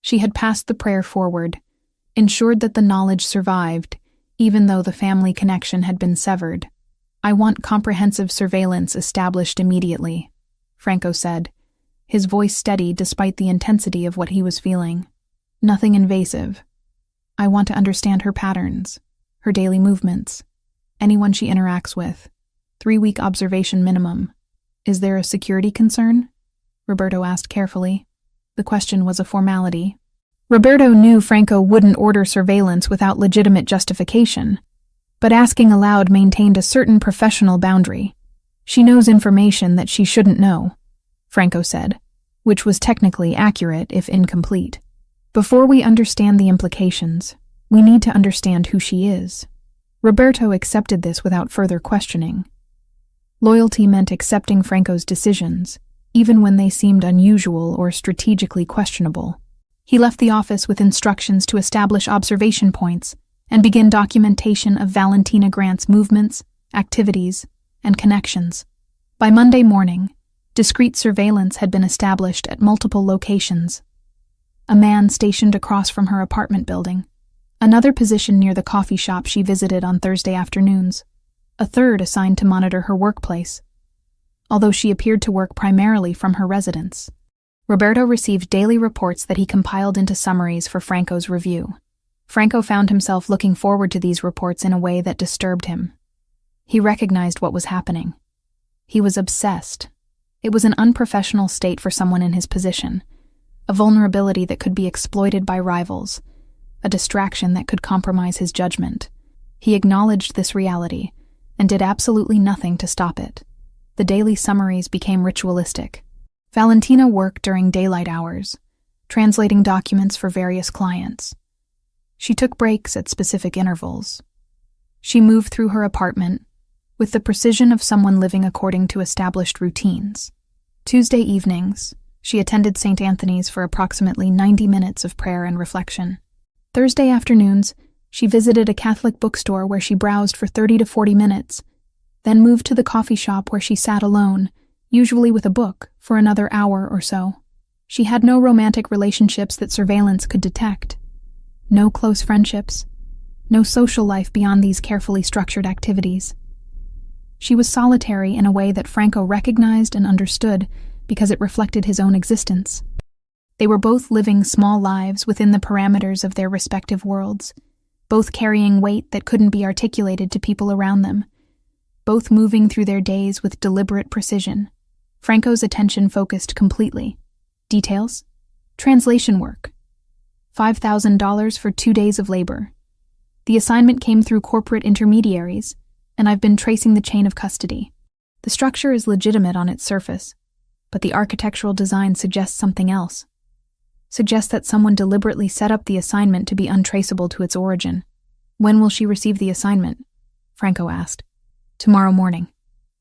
She had passed the prayer forward, ensured that the knowledge survived, even though the family connection had been severed. I want comprehensive surveillance established immediately, Franco said, his voice steady despite the intensity of what he was feeling. Nothing invasive. I want to understand her patterns, her daily movements, anyone she interacts with. 3-week observation minimum. Is there a security concern? Roberto asked carefully. The question was a formality. Roberto knew Franco wouldn't order surveillance without legitimate justification, but asking aloud maintained a certain professional boundary. She knows information that she shouldn't know, Franco said, which was technically accurate if incomplete. Before we understand the implications, we need to understand who she is. Roberto accepted this without further questioning. Loyalty meant accepting Franco's decisions, even when they seemed unusual or strategically questionable. He left the office with instructions to establish observation points and begin documentation of Valentina Grant's movements, activities, and connections. By Monday morning, discreet surveillance had been established at multiple locations. A man stationed across from her apartment building, another position near the coffee shop she visited on Thursday afternoons, a third assigned to monitor her workplace, although she appeared to work primarily from her residence. Roberto received daily reports that he compiled into summaries for Franco's review. Franco found himself looking forward to these reports in a way that disturbed him. He recognized what was happening. He was obsessed. It was an unprofessional state for someone in his position, a vulnerability that could be exploited by rivals, a distraction that could compromise his judgment. He acknowledged this reality and did absolutely nothing to stop it. The daily summaries became ritualistic. Valentina worked during daylight hours, translating documents for various clients. She took breaks at specific intervals. She moved through her apartment with the precision of someone living according to established routines. Tuesday evenings, she attended St. Anthony's for approximately 90 minutes of prayer and reflection. Thursday afternoons, she visited a Catholic bookstore where she browsed for 30 to 40 minutes, then moved to the coffee shop where she sat alone, usually with a book, for another hour or so. She had no romantic relationships that surveillance could detect. No close friendships. No social life beyond these carefully structured activities. She was solitary in a way that Franco recognized and understood because it reflected his own existence. They were both living small lives within the parameters of their respective worlds, both carrying weight that couldn't be articulated to people around them, both moving through their days with deliberate precision. Franco's attention focused completely. Details? Translation work. $5,000 for 2 days of labor. The assignment came through corporate intermediaries, and I've been tracing the chain of custody. The structure is legitimate on its surface, but the architectural design suggests something else. Suggests that someone deliberately set up the assignment to be untraceable to its origin. When will she receive the assignment? Franco asked. Tomorrow morning.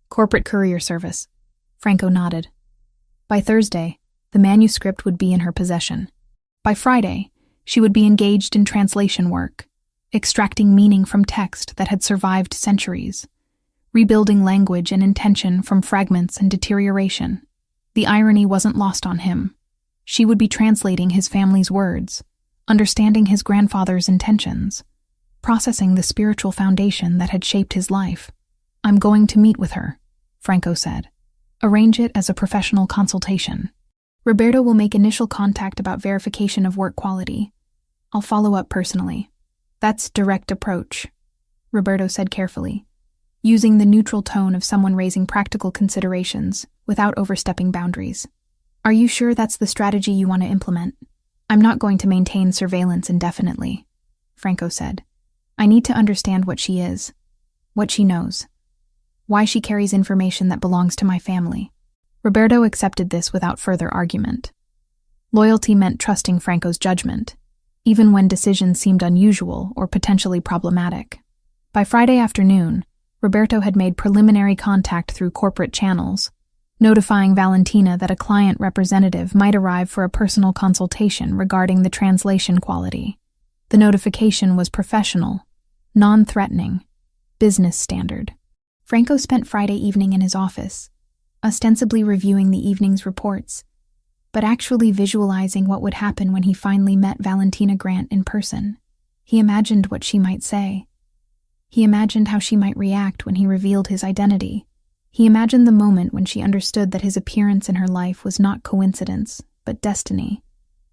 Corporate courier service. Franco nodded. By Thursday, the manuscript would be in her possession. By Friday, she would be engaged in translation work, extracting meaning from text that had survived centuries, rebuilding language and intention from fragments and deterioration. The irony wasn't lost on him. She would be translating his family's words, understanding his grandfather's intentions, processing the spiritual foundation that had shaped his life. I'm going to meet with her, Franco said. Arrange it as a professional consultation. Roberto will make initial contact about verification of work quality. I'll follow up personally. That's direct approach, Roberto said carefully, using the neutral tone of someone raising practical considerations without overstepping boundaries. Are you sure that's the strategy you want to implement? I'm not going to maintain surveillance indefinitely, Franco said. I need to understand what she is, what she knows, why she carries information that belongs to my family. Roberto accepted this without further argument. Loyalty meant trusting Franco's judgment, even when decisions seemed unusual or potentially problematic. By Friday afternoon, Roberto had made preliminary contact through corporate channels, notifying Valentina that a client representative might arrive for a personal consultation regarding the translation quality. The notification was professional, non-threatening, business standard. Franco spent Friday evening in his office, ostensibly reviewing the evening's reports, but actually visualizing what would happen when he finally met Valentina Grant in person. He imagined what she might say. He imagined how she might react when he revealed his identity, He imagined the moment when she understood that his appearance in her life was not coincidence, but destiny.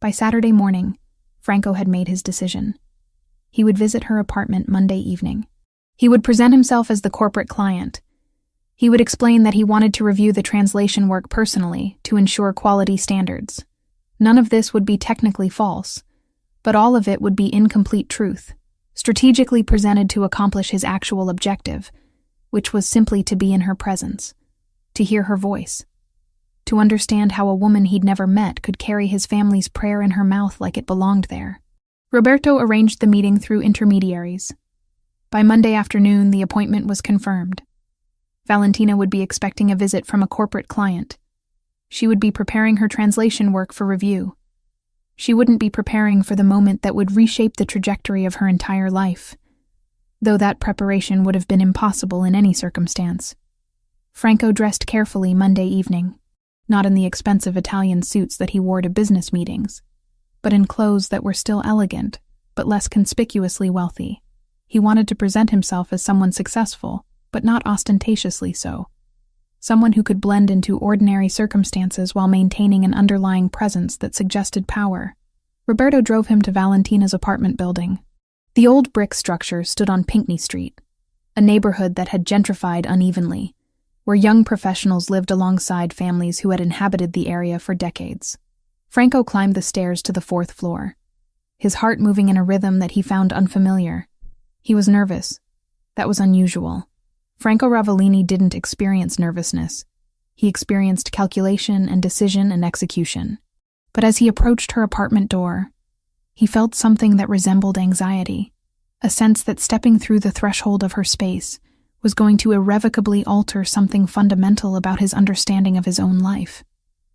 By Saturday morning, Franco had made his decision. He would visit her apartment Monday evening. He would present himself as the corporate client. He would explain that he wanted to review the translation work personally to ensure quality standards. None of this would be technically false, but all of it would be incomplete truth, strategically presented to accomplish his actual objective, which was simply to be in her presence, to hear her voice, to understand how a woman he'd never met could carry his family's prayer in her mouth like it belonged there. Roberto arranged the meeting through intermediaries. By Monday afternoon, the appointment was confirmed. Valentina would be expecting a visit from a corporate client. She would be preparing her translation work for review. She wouldn't be preparing for the moment that would reshape the trajectory of her entire life, though that preparation would have been impossible in any circumstance. Franco dressed carefully Monday evening, not in the expensive Italian suits that he wore to business meetings, but in clothes that were still elegant, but less conspicuously wealthy. He wanted to present himself as someone successful, but not ostentatiously so. Someone who could blend into ordinary circumstances while maintaining an underlying presence that suggested power. Roberto drove him to Valentina's apartment building. The old brick structure stood on Pinckney Street, a neighborhood that had gentrified unevenly, where young professionals lived alongside families who had inhabited the area for decades. Franco climbed the stairs to the 4th floor, his heart moving in a rhythm that he found unfamiliar. He was nervous. That was unusual. Franco Ravellini didn't experience nervousness. He experienced calculation and decision and execution. But as he approached her apartment door, he felt something that resembled anxiety, a sense that stepping through the threshold of her space was going to irrevocably alter something fundamental about his understanding of his own life.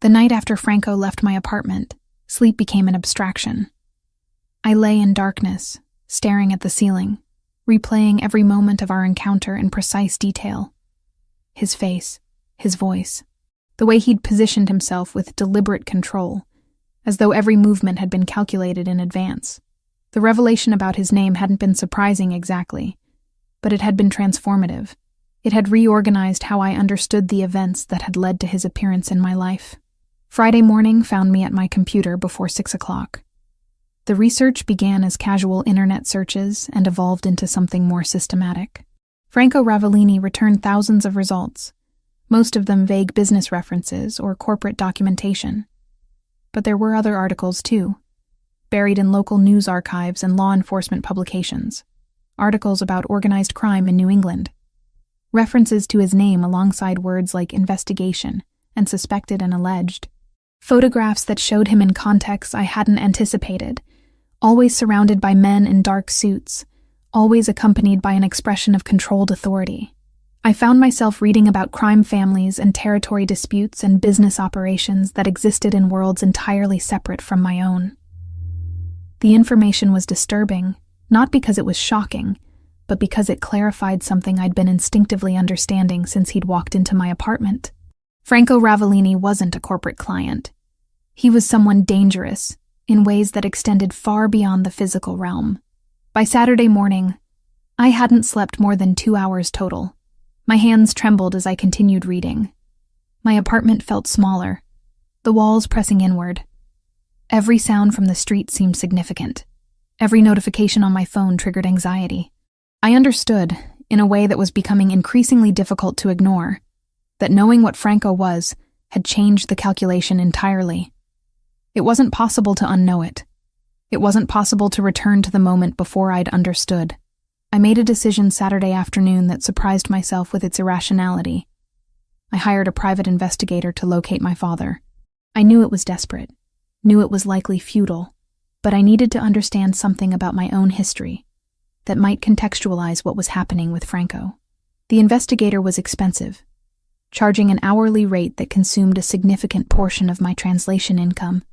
The night after Franco left my apartment, sleep became an abstraction. I lay in darkness, staring at the ceiling, replaying every moment of our encounter in precise detail. His face, his voice, the way he'd positioned himself with deliberate control, as though every movement had been calculated in advance. The revelation about his name hadn't been surprising exactly, but it had been transformative. It had reorganized how I understood the events that had led to his appearance in my life. Friday morning found me at my computer before 6 o'clock. The research began as casual internet searches and evolved into something more systematic. Franco Ravellini returned thousands of results, most of them vague business references or corporate documentation. But there were other articles, too, buried in local news archives and law enforcement publications. Articles about organized crime in New England. References to his name alongside words like investigation and suspected and alleged. Photographs that showed him in contexts I hadn't anticipated, always surrounded by men in dark suits, always accompanied by an expression of controlled authority. I found myself reading about crime families and territory disputes and business operations that existed in worlds entirely separate from my own. The information was disturbing, not because it was shocking, but because it clarified something I'd been instinctively understanding since he'd walked into my apartment. Franco Ravellini wasn't a corporate client. He was someone dangerous, in ways that extended far beyond the physical realm. By Saturday morning, I hadn't slept more than 2 hours total. My hands trembled as I continued reading. My apartment felt smaller, the walls pressing inward. Every sound from the street seemed significant. Every notification on my phone triggered anxiety. I understood, in a way that was becoming increasingly difficult to ignore, that knowing what Franco was had changed the calculation entirely. It wasn't possible to unknow it. It wasn't possible to return to the moment before I'd understood. I made a decision Saturday afternoon that surprised myself with its irrationality. I hired a private investigator to locate my father. I knew it was desperate, knew it was likely futile, but I needed to understand something about my own history that might contextualize what was happening with Franco. The investigator was expensive, charging an hourly rate that consumed a significant portion of my translation income,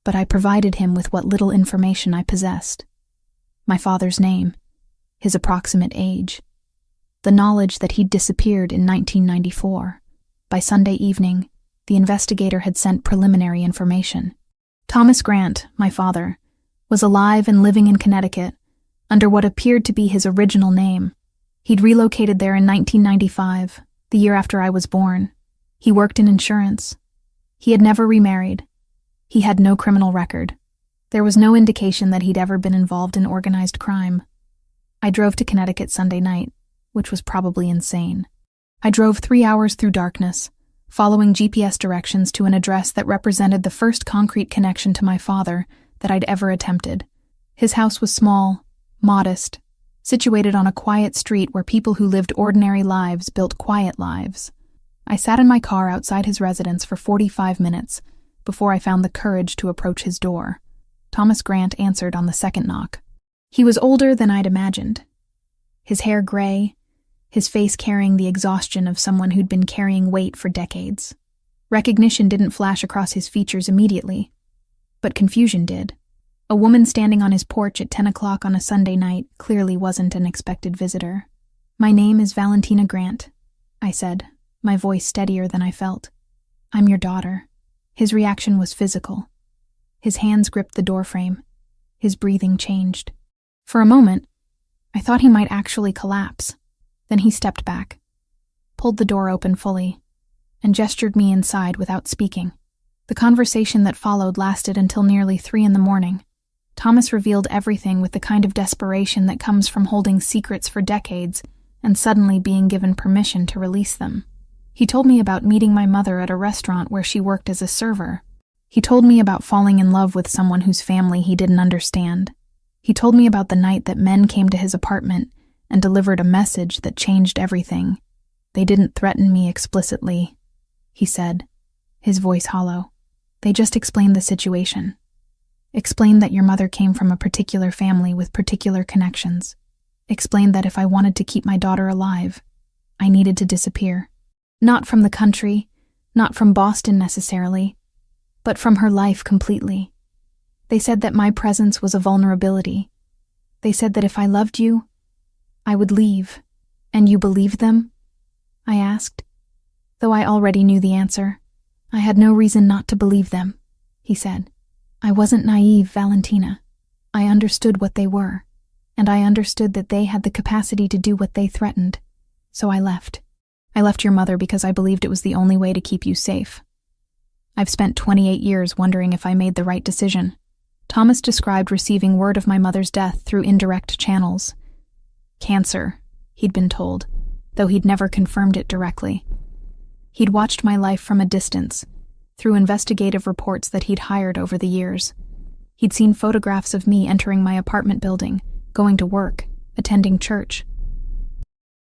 but I provided him with what little information I possessed. My father's name, his approximate age, the knowledge that he'd disappeared in 1994. By Sunday evening, the investigator had sent preliminary information. Thomas Grant, my father, was alive and living in Connecticut, under what appeared to be his original name. He'd relocated there in 1995, The year after I was born. He worked in insurance. He had never remarried. He had no criminal record. There was no indication that he'd ever been involved in organized crime. I drove to Connecticut Sunday night, which was probably insane. I drove 3 hours through darkness, following GPS directions to an address that represented the first concrete connection to my father that I'd ever attempted. His house was small, modest, situated on a quiet street where people who lived ordinary lives built quiet lives. I sat in my car outside his residence for 45 minutes before I found the courage to approach his door. Thomas Grant answered on the second knock. He was older than I'd imagined. His hair gray, his face carrying the exhaustion of someone who'd been carrying weight for decades. Recognition didn't flash across his features immediately, but confusion did. A woman standing on his porch at 10 o'clock on a Sunday night clearly wasn't an expected visitor. "My name is Valentina Grant," I said, my voice steadier than I felt. "I'm your daughter." His reaction was physical. His hands gripped the doorframe. His breathing changed. For a moment, I thought he might actually collapse. Then he stepped back, pulled the door open fully, and gestured me inside without speaking. The conversation that followed lasted until nearly 3 a.m. Thomas revealed everything with the kind of desperation that comes from holding secrets for decades and suddenly being given permission to release them. He told me about meeting my mother at a restaurant where she worked as a server. He told me about falling in love with someone whose family he didn't understand. He told me about the night that men came to his apartment and delivered a message that changed everything. "They didn't threaten me explicitly," he said, his voice hollow. "They just explained the situation. Explained that your mother came from a particular family with particular connections. Explained that if I wanted to keep my daughter alive, I needed to disappear. Not from the country, not from Boston necessarily, but from her life completely. They said that my presence was a vulnerability. They said that if I loved you, I would leave." "And you believed them?" I asked, though I already knew the answer. "I had no reason not to believe them," he said. "I wasn't naive, Valentina. I understood what they were, and I understood that they had the capacity to do what they threatened. So I left. I left your mother because I believed it was the only way to keep you safe. I've spent 28 years wondering if I made the right decision." Thomas described receiving word of my mother's death through indirect channels. Cancer, he'd been told, though he'd never confirmed it directly. He'd watched my life from a distance, through investigative reports that he'd hired over the years. He'd seen photographs of me entering my apartment building, going to work, attending church.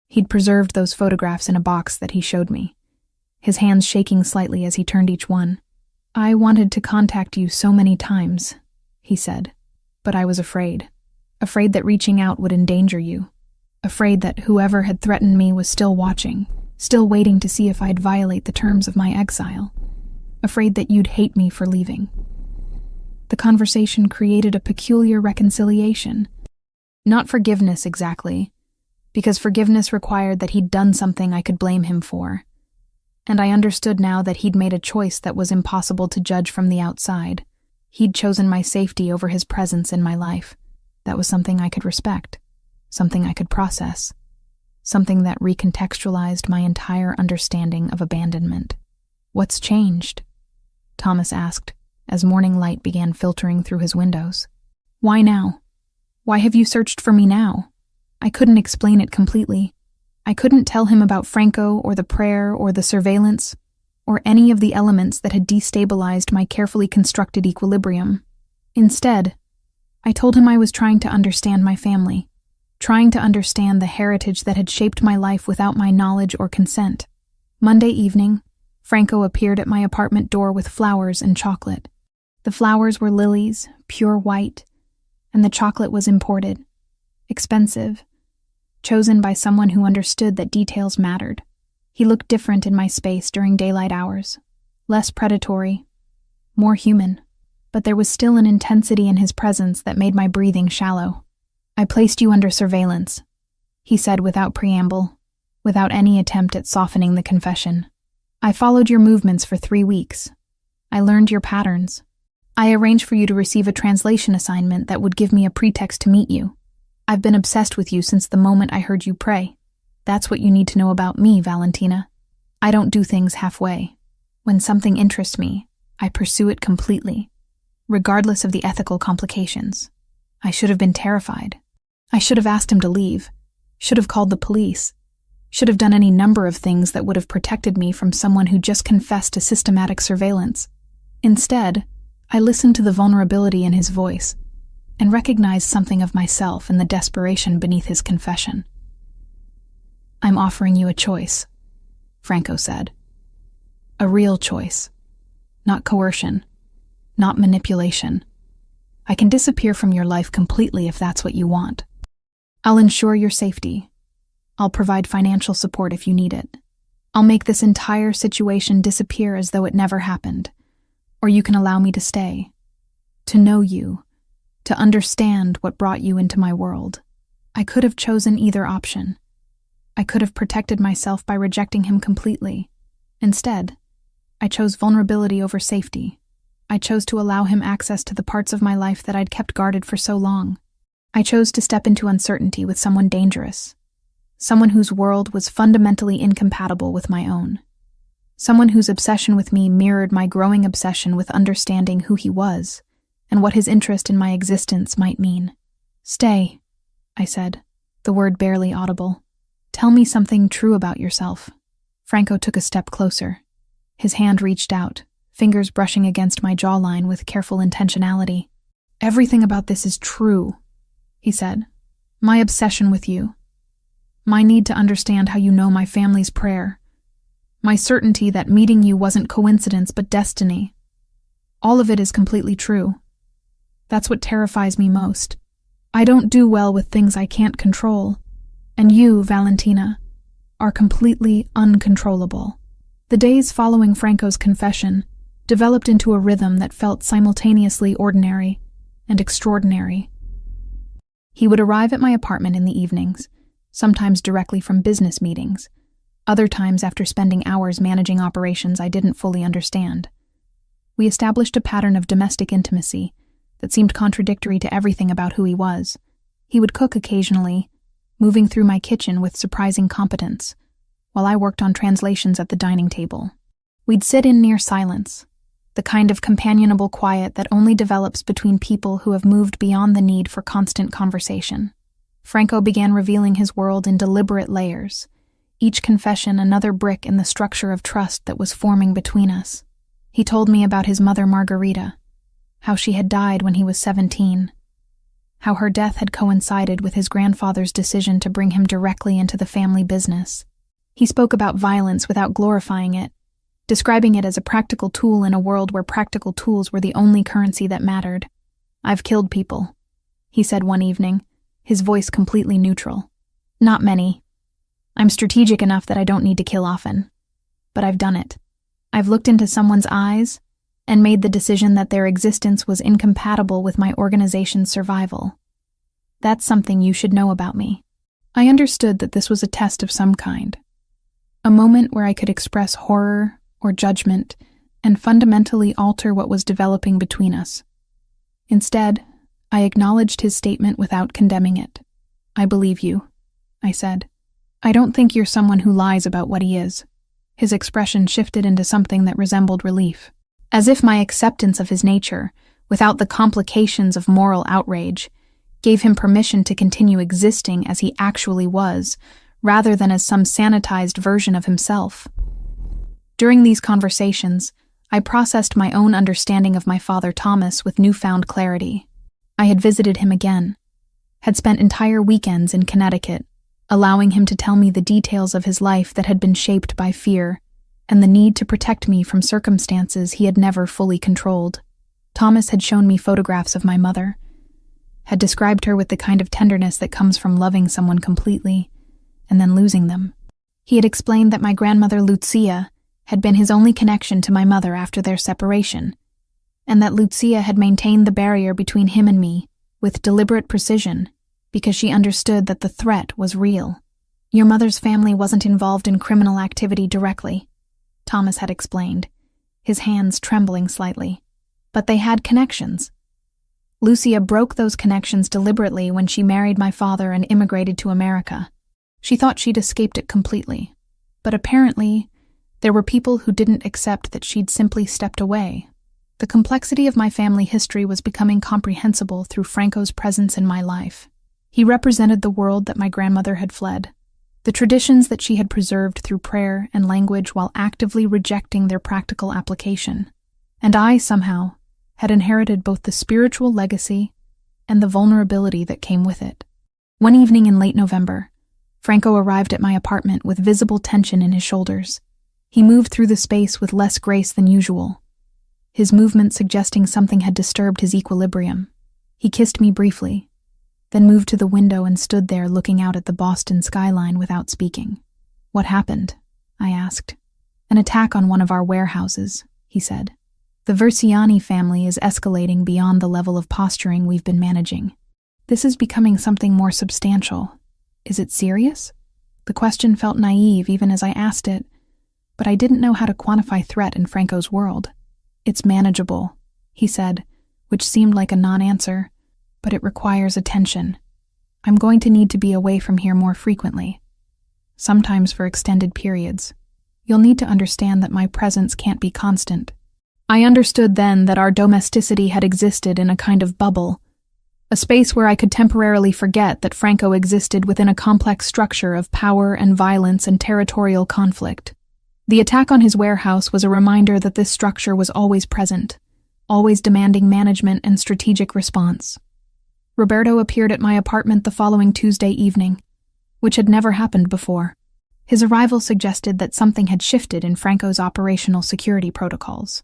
He'd preserved those photographs in a box that he showed me, his hands shaking slightly as he turned each one. "I wanted to contact you so many times," he said, "but I was afraid. Afraid that reaching out would endanger you. Afraid that whoever had threatened me was still watching, still waiting to see if I'd violate the terms of my exile. Afraid that you'd hate me for leaving." The conversation created a peculiar reconciliation. Not forgiveness exactly, because forgiveness required that he'd done something I could blame him for. And I understood now that he'd made a choice that was impossible to judge from the outside. He'd chosen my safety over his presence in my life. That was something I could respect, something I could process, something that recontextualized my entire understanding of abandonment. "What's changed?" Thomas asked, as morning light began filtering through his windows. "Why now? Why have you searched for me now?" I couldn't explain it completely. I couldn't tell him about Franco or the prayer or the surveillance, or any of the elements that had destabilized my carefully constructed equilibrium. Instead, I told him I was trying to understand my family, trying to understand the heritage that had shaped my life without my knowledge or consent. Monday evening, Franco appeared at my apartment door with flowers and chocolate. The flowers were lilies, pure white, and the chocolate was imported, expensive, chosen by someone who understood that details mattered. He looked different in my space during daylight hours, less predatory, more human, but there was still an intensity in his presence that made my breathing shallow. "I placed you under surveillance," he said without preamble, without any attempt at softening the confession. "I followed your movements for 3 weeks. I learned your patterns. I arranged for you to receive a translation assignment that would give me a pretext to meet you. I've been obsessed with you since the moment I heard you pray. That's what you need to know about me, Valentina. I don't do things halfway. When something interests me, I pursue it completely, regardless of the ethical complications. I should have been terrified. I should have asked him to leave, should have called the police, should have done any number of things that would have protected me from someone who just confessed to systematic surveillance. Instead, I listened to the vulnerability in his voice and recognized something of myself in the desperation beneath his confession. "I'm offering you a choice," Franco said. "A real choice. Not coercion. Not manipulation. I can disappear from your life completely if that's what you want. I'll ensure your safety. I'll provide financial support if you need it. I'll make this entire situation disappear as though it never happened. Or you can allow me to stay. To know you. To understand what brought you into my world. I could have chosen either option. I could have protected myself by rejecting him completely. Instead, I chose vulnerability over safety. I chose to allow him access to the parts of my life that I'd kept guarded for so long. I chose to step into uncertainty with someone dangerous. Someone whose world was fundamentally incompatible with my own. Someone whose obsession with me mirrored my growing obsession with understanding who he was and what his interest in my existence might mean. "Stay," I said, the word barely audible. "Tell me something true about yourself." Franco took a step closer. His hand reached out, fingers brushing against my jawline with careful intentionality. "Everything about this is true," he said. "My obsession with you. My need to understand how you know my family's prayer. My certainty that meeting you wasn't coincidence but destiny. All of it is completely true. That's what terrifies me most. I don't do well with things I can't control. And you, Valentina, are completely uncontrollable." The days following Franco's confession developed into a rhythm that felt simultaneously ordinary and extraordinary. He would arrive at my apartment in the evenings, sometimes directly from business meetings, other times after spending hours managing operations I didn't fully understand. We established a pattern of domestic intimacy that seemed contradictory to everything about who he was. He would cook occasionally, moving through my kitchen with surprising competence, while I worked on translations at the dining table. We'd sit in near silence, the kind of companionable quiet that only develops between people who have moved beyond the need for constant conversation. Franco began revealing his world in deliberate layers, each confession another brick in the structure of trust that was forming between us. He told me about his mother Margarita, how she had died when he was 17, how her death had coincided with his grandfather's decision to bring him directly into the family business. He spoke about violence without glorifying it, describing it as a practical tool in a world where practical tools were the only currency that mattered. "I've killed people," he said one evening, his voice completely neutral. "Not many. I'm strategic enough that I don't need to kill often. But I've done it. I've looked into someone's eyes and made the decision that their existence was incompatible with my organization's survival. That's something you should know about me." I understood that this was a test of some kind, a moment where I could express horror or judgment and fundamentally alter what was developing between us. Instead, I acknowledged his statement without condemning it. "I believe you," I said. "I don't think you're someone who lies about what he is." His expression shifted into something that resembled relief, as if my acceptance of his nature, without the complications of moral outrage, gave him permission to continue existing as he actually was, rather than as some sanitized version of himself. During these conversations, I processed my own understanding of my father Thomas with newfound clarity. I had visited him again, had spent entire weekends in Connecticut, allowing him to tell me the details of his life that had been shaped by fear and the need to protect me from circumstances he had never fully controlled. Thomas had shown me photographs of my mother, had described her with the kind of tenderness that comes from loving someone completely and then losing them. He had explained that my grandmother Lucia had been his only connection to my mother after their separation, and that Lucia had maintained the barrier between him and me with deliberate precision because she understood that the threat was real. "Your mother's family wasn't involved in criminal activity directly," Thomas had explained, his hands trembling slightly. "But they had connections. Lucia broke those connections deliberately when she married my father and immigrated to America. She thought she'd escaped it completely, but apparently there were people who didn't accept that she'd simply stepped away. The complexity of my family history was becoming comprehensible through Franco's presence in my life. He represented the world that my grandmother had fled, the traditions that she had preserved through prayer and language while actively rejecting their practical application. And I, somehow, had inherited both the spiritual legacy and the vulnerability that came with it. One evening in late November, Franco arrived at my apartment with visible tension in his shoulders. He moved through the space with less grace than usual, his movement suggesting something had disturbed his equilibrium. He kissed me briefly, then moved to the window and stood there looking out at the Boston skyline without speaking. "What happened?" I asked. "An attack on one of our warehouses," he said. "The Versiani family is escalating beyond the level of posturing we've been managing. This is becoming something more substantial. Is it serious?" The question felt naive even as I asked it, but I didn't know how to quantify threat in Franco's world. "It's manageable," he said, which seemed like a non-answer, "but it requires attention. I'm going to need to be away from here more frequently, sometimes for extended periods. You'll need to understand that my presence can't be constant." I understood then that our domesticity had existed in a kind of bubble, a space where I could temporarily forget that Franco existed within a complex structure of power and violence and territorial conflict. The attack on his warehouse was a reminder that this structure was always present, always demanding management and strategic response. Roberto appeared at my apartment the following Tuesday evening, which had never happened before. His arrival suggested that something had shifted in Franco's operational security protocols.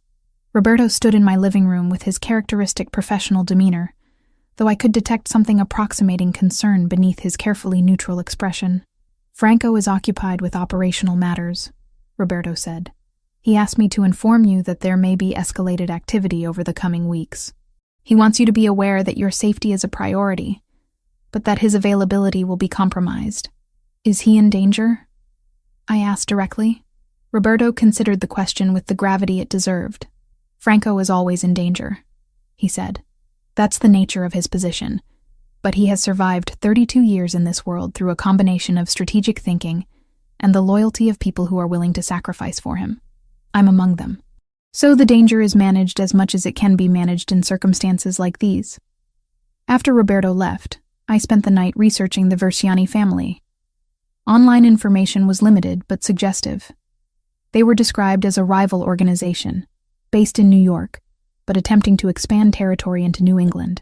Roberto stood in my living room with his characteristic professional demeanor, though I could detect something approximating concern beneath his carefully neutral expression. "Franco is occupied with operational matters," Roberto said. "He asked me to inform you that there may be escalated activity over the coming weeks. He wants you to be aware that your safety is a priority, but that his availability will be compromised." "Is he in danger?" I asked directly. Roberto considered the question with the gravity it deserved. "Franco is always in danger," he said. "That's the nature of his position, but he has survived 32 years in this world through a combination of strategic thinking and the loyalty of people who are willing to sacrifice for him. I'm among them. So the danger is managed as much as it can be managed in circumstances like these." After Roberto left, I spent the night researching the Versiani family. Online information was limited but suggestive. They were described as a rival organization, based in New York, but attempting to expand territory into New England.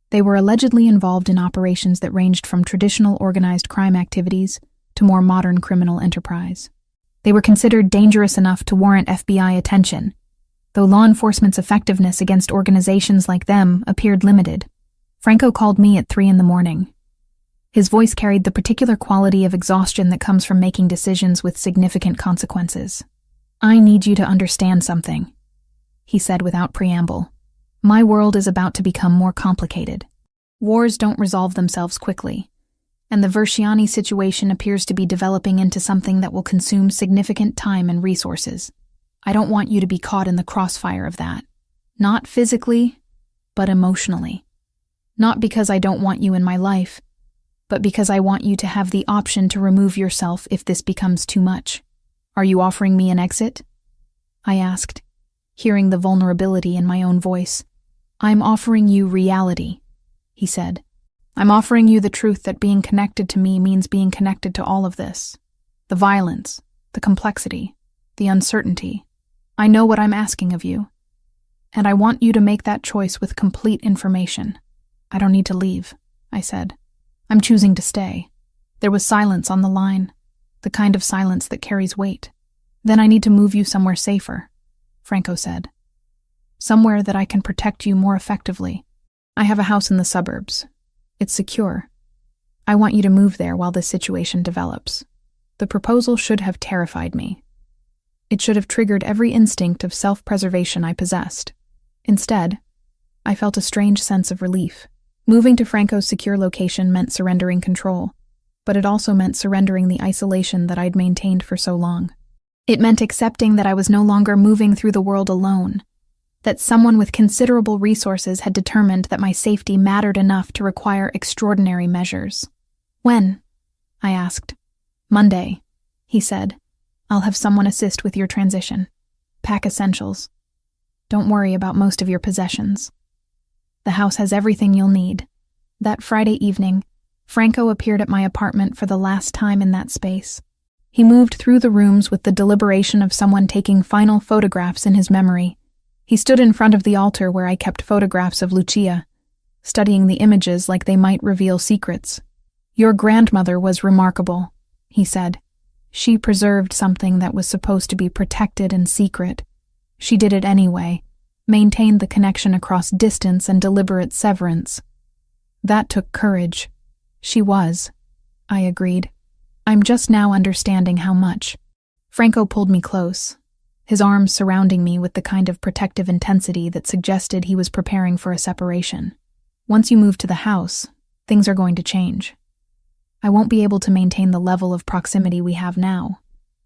They were allegedly involved in operations that ranged from traditional organized crime activities to more modern criminal enterprise. They were considered dangerous enough to warrant FBI attention, though law enforcement's effectiveness against organizations like them appeared limited. Franco called me at 3 a.m. His voice carried the particular quality of exhaustion that comes from making decisions with significant consequences. "I need you to understand something," he said without preamble. "My world is about to become more complicated. Wars don't resolve themselves quickly, and the Versiani situation appears to be developing into something that will consume significant time and resources. I don't want you to be caught in the crossfire of that. Not physically, but emotionally. Not because I don't want you in my life, but because I want you to have the option to remove yourself if this becomes too much. Are you offering me an exit?" I asked, hearing the vulnerability in my own voice. "I'm offering you reality," he said. "I'm offering you the truth that being connected to me means being connected to all of this. The violence, the complexity, the uncertainty. I know what I'm asking of you, and I want you to make that choice with complete information." "I don't need to leave," I said. "I'm choosing to stay." There was silence on the line, the kind of silence that carries weight. "Then I need to move you somewhere safer," Franco said. "Somewhere that I can protect you more effectively. I have a house in the suburbs. It's secure. I want you to move there while this situation develops." The proposal should have terrified me. It should have triggered every instinct of self-preservation I possessed. Instead, I felt a strange sense of relief. Moving to Franco's secure location meant surrendering control, but it also meant surrendering the isolation that I'd maintained for so long. It meant accepting that I was no longer moving through the world alone, that someone with considerable resources had determined that my safety mattered enough to require extraordinary measures. "When?" I asked. "Monday," he said. "I'll have someone assist with your transition. Pack essentials. Don't worry about most of your possessions. The house has everything you'll need." That Friday evening, Franco appeared at my apartment for the last time in that space. He moved through the rooms with the deliberation of someone taking final photographs in his memory. He stood in front of the altar where I kept photographs of Lucia, studying the images like they might reveal secrets. "Your grandmother was remarkable," he said. "She preserved something that was supposed to be protected and secret. She did it anyway, maintained the connection across distance and deliberate severance. That took courage." "She was," I agreed. "I'm just now understanding how much." Franco pulled me close, his arms surrounding me with the kind of protective intensity that suggested he was preparing for a separation. "Once you move to the house, things are going to change. I won't be able to maintain the level of proximity we have now.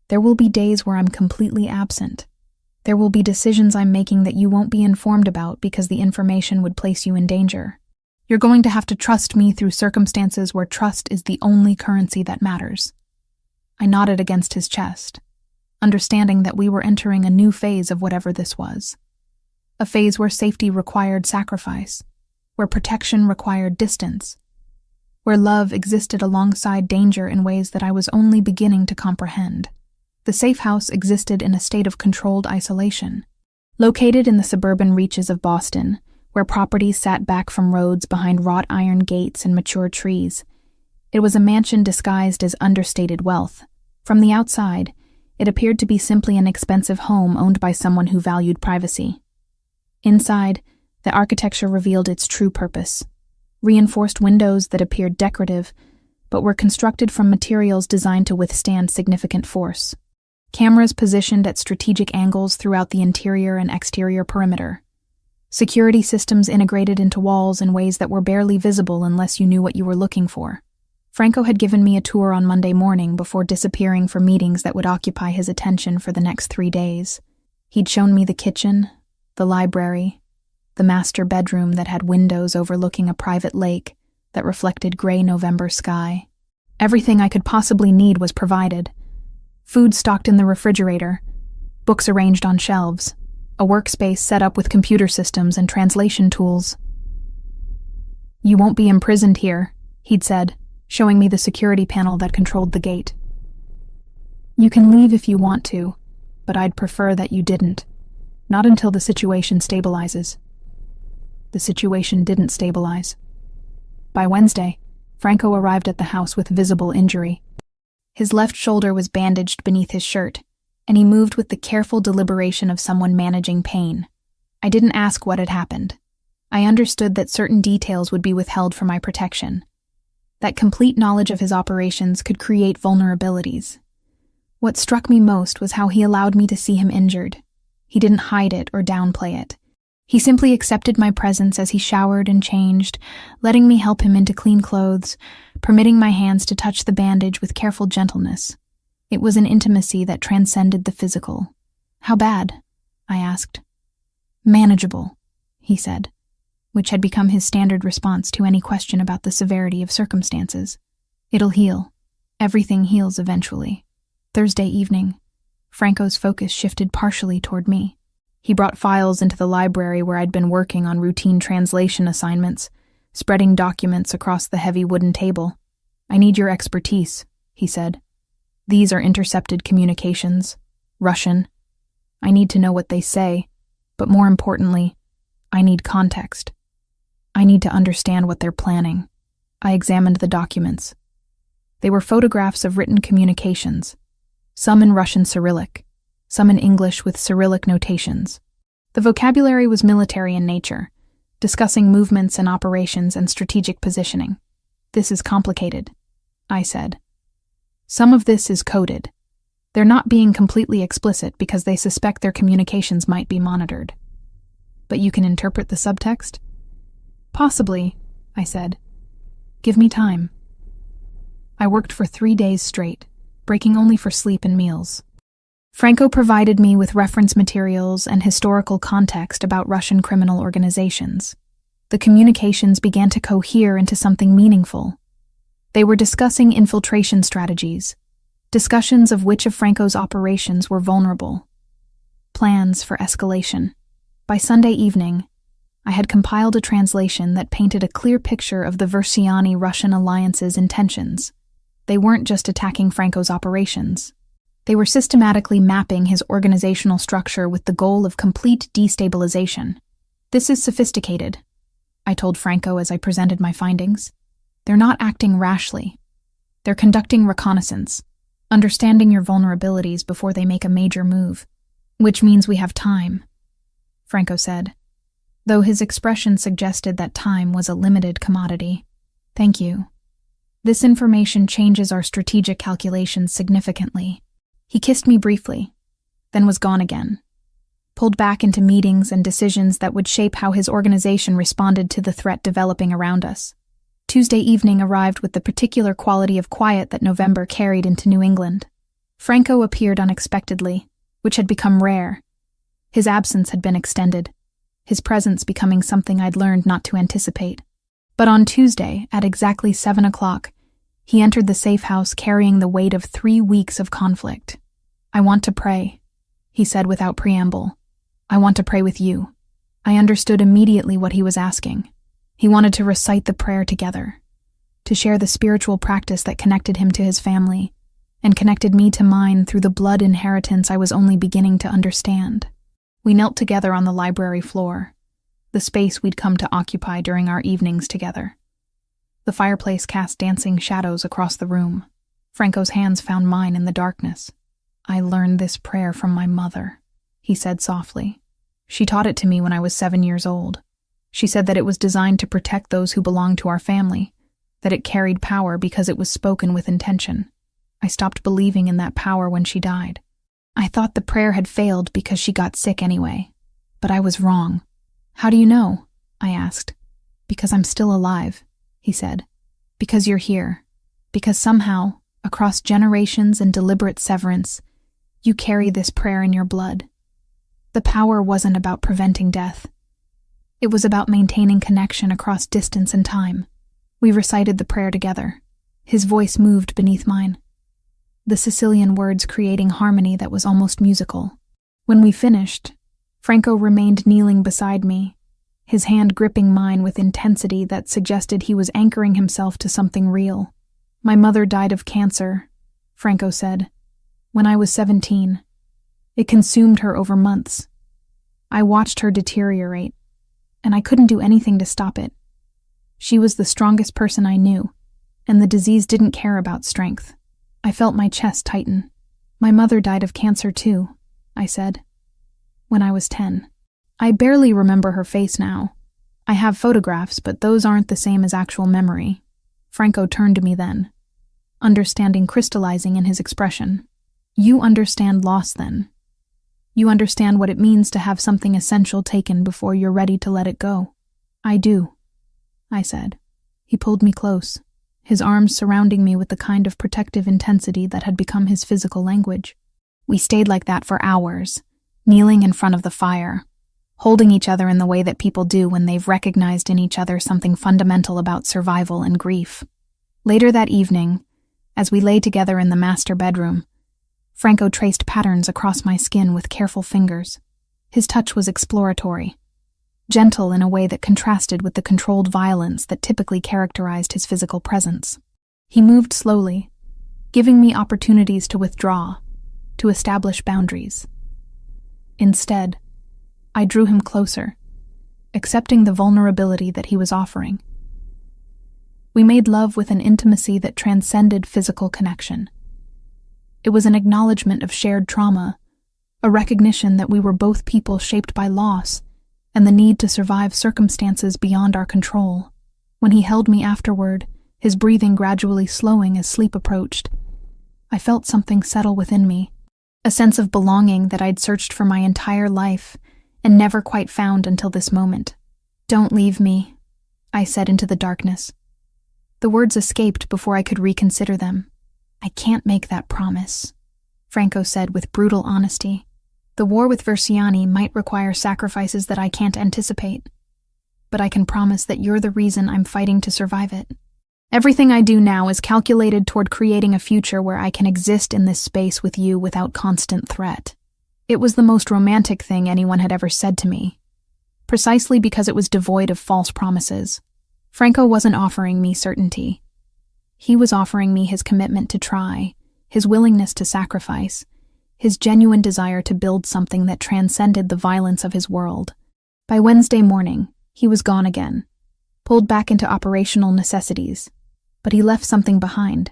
There will be days where I'm completely absent. There will be decisions I'm making that you won't be informed about because the information would place you in danger. You're going to have to trust me through circumstances where trust is the only currency that matters." I nodded against his chest, understanding that we were entering a new phase of whatever this was. A phase where safety required sacrifice, where protection required distance, where love existed alongside danger in ways that I was only beginning to comprehend. The safe house existed in a state of controlled isolation. Located in the suburban reaches of Boston, where properties sat back from roads behind wrought iron gates and mature trees, it was a mansion disguised as understated wealth. From the outside, it appeared to be simply an expensive home owned by someone who valued privacy. Inside, the architecture revealed its true purpose: reinforced windows that appeared decorative, but were constructed from materials designed to withstand significant force. Cameras positioned at strategic angles throughout the interior and exterior perimeter. Security systems integrated into walls in ways that were barely visible unless you knew what you were looking for. Franco had given me a tour on Monday morning before disappearing for meetings that would occupy his attention for the next 3 days. He'd shown me the kitchen, the library, the master bedroom that had windows overlooking a private lake that reflected gray November sky. Everything I could possibly need was provided. Food stocked in the refrigerator, books arranged on shelves, a workspace set up with computer systems and translation tools. "You won't be imprisoned here," he'd said, showing me the security panel that controlled the gate. "You can leave if you want to, but I'd prefer that you didn't. Not until the situation stabilizes." The situation didn't stabilize. By Wednesday, Franco arrived at the house with visible injury. His left shoulder was bandaged beneath his shirt, and he moved with the careful deliberation of someone managing pain. I didn't ask what had happened. I understood that certain details would be withheld for my protection. That complete knowledge of his operations could create vulnerabilities. What struck me most was how he allowed me to see him injured. He didn't hide it or downplay it. He simply accepted my presence as he showered and changed, letting me help him into clean clothes, permitting my hands to touch the bandage with careful gentleness. It was an intimacy that transcended the physical. "How bad?" I asked. "Manageable," he said, which had become his standard response to any question about the severity of circumstances. "It'll heal. Everything heals eventually." Thursday evening, Franco's focus shifted partially toward me. He brought files into the library where I'd been working on routine translation assignments, spreading documents across the heavy wooden table. "I need your expertise," he said. "These are intercepted communications, Russian. I need to know what they say, but more importantly, I need context. I need to understand what they're planning." I examined the documents. They were photographs of written communications, some in Russian Cyrillic, some in English with Cyrillic notations. The vocabulary was military in nature, discussing movements and operations and strategic positioning. "This is complicated," I said. "Some of this is coded. They're not being completely explicit because they suspect their communications might be monitored. But you can interpret the subtext?" "Possibly," I said. "Give me time." I worked for 3 days straight, breaking only for sleep and meals. Franco provided me with reference materials and historical context about Russian criminal organizations. The communications began to cohere into something meaningful. They were discussing infiltration strategies, discussions of which of Franco's operations were vulnerable, plans for escalation. By Sunday evening, I had compiled a translation that painted a clear picture of the Versiani-Russian alliance's intentions. They weren't just attacking Franco's operations. They were systematically mapping his organizational structure with the goal of complete destabilization. "This is sophisticated," I told Franco as I presented my findings. "They're not acting rashly. They're conducting reconnaissance, understanding your vulnerabilities before they make a major move, which means we have time," Franco said, though his expression suggested that time was a limited commodity. "Thank you. This information changes our strategic calculations significantly." He kissed me briefly, then was gone again, pulled back into meetings and decisions that would shape how his organization responded to the threat developing around us. Tuesday evening arrived with the particular quality of quiet that November carried into New England. Franco appeared unexpectedly, which had become rare. His absence had been extended, his presence becoming something I'd learned not to anticipate. But on Tuesday, at exactly 7 o'clock, he entered the safe house carrying the weight of 3 weeks of conflict. "I want to pray," he said without preamble. "I want to pray with you." I understood immediately what he was asking. He wanted to recite the prayer together, to share the spiritual practice that connected him to his family, and connected me to mine through the blood inheritance I was only beginning to understand. We knelt together on the library floor, the space we'd come to occupy during our evenings together. The fireplace cast dancing shadows across the room. Franco's hands found mine in the darkness. "I learned this prayer from my mother," he said softly. "She taught it to me when I was 7 years old. She said that it was designed to protect those who belonged to our family, that it carried power because it was spoken with intention. I stopped believing in that power when she died. I thought the prayer had failed because she got sick anyway. But I was wrong." "How do you know?" I asked. "Because I'm still alive," he said. "Because you're here. Because somehow, across generations and deliberate severance, you carry this prayer in your blood. The power wasn't about preventing death. It was about maintaining connection across distance and time." We recited the prayer together. His voice moved beneath mine, the Sicilian words creating harmony that was almost musical. When we finished, Franco remained kneeling beside me, his hand gripping mine with intensity that suggested he was anchoring himself to something real. "My mother died of cancer," Franco said, "when I was 17. It consumed her over months. I watched her deteriorate, and I couldn't do anything to stop it. She was the strongest person I knew, and the disease didn't care about strength." I felt my chest tighten. "My mother died of cancer too," I said, "when I was 10. I barely remember her face now. I have photographs, but those aren't the same as actual memory." Franco turned to me then, understanding crystallizing in his expression. "You understand loss then. You understand what it means to have something essential taken before you're ready to let it go." "I do," I said. He pulled me close, his arms surrounding me with the kind of protective intensity that had become his physical language. We stayed like that for hours, kneeling in front of the fire, holding each other in the way that people do when they've recognized in each other something fundamental about survival and grief. Later that evening, as we lay together in the master bedroom, Franco traced patterns across my skin with careful fingers. His touch was exploratory, gentle in a way that contrasted with the controlled violence that typically characterized his physical presence. He moved slowly, giving me opportunities to withdraw, to establish boundaries. Instead, I drew him closer, accepting the vulnerability that he was offering. We made love with an intimacy that transcended physical connection. It was an acknowledgement of shared trauma, a recognition that we were both people shaped by loss and the need to survive circumstances beyond our control. When he held me afterward, his breathing gradually slowing as sleep approached, I felt something settle within me, a sense of belonging that I'd searched for my entire life and never quite found until this moment. "Don't leave me," I said into the darkness. The words escaped before I could reconsider them. "I can't make that promise," Franco said with brutal honesty. "The war with Versiani might require sacrifices that I can't anticipate, but I can promise that you're the reason I'm fighting to survive it." Everything I do now is calculated toward creating a future where I can exist in this space with you without constant threat. It was the most romantic thing anyone had ever said to me, precisely because it was devoid of false promises. Franco wasn't offering me certainty. He was offering me his commitment to try, his willingness to sacrifice, his genuine desire to build something that transcended the violence of his world. By Wednesday morning, he was gone again, pulled back into operational necessities, but he left something behind.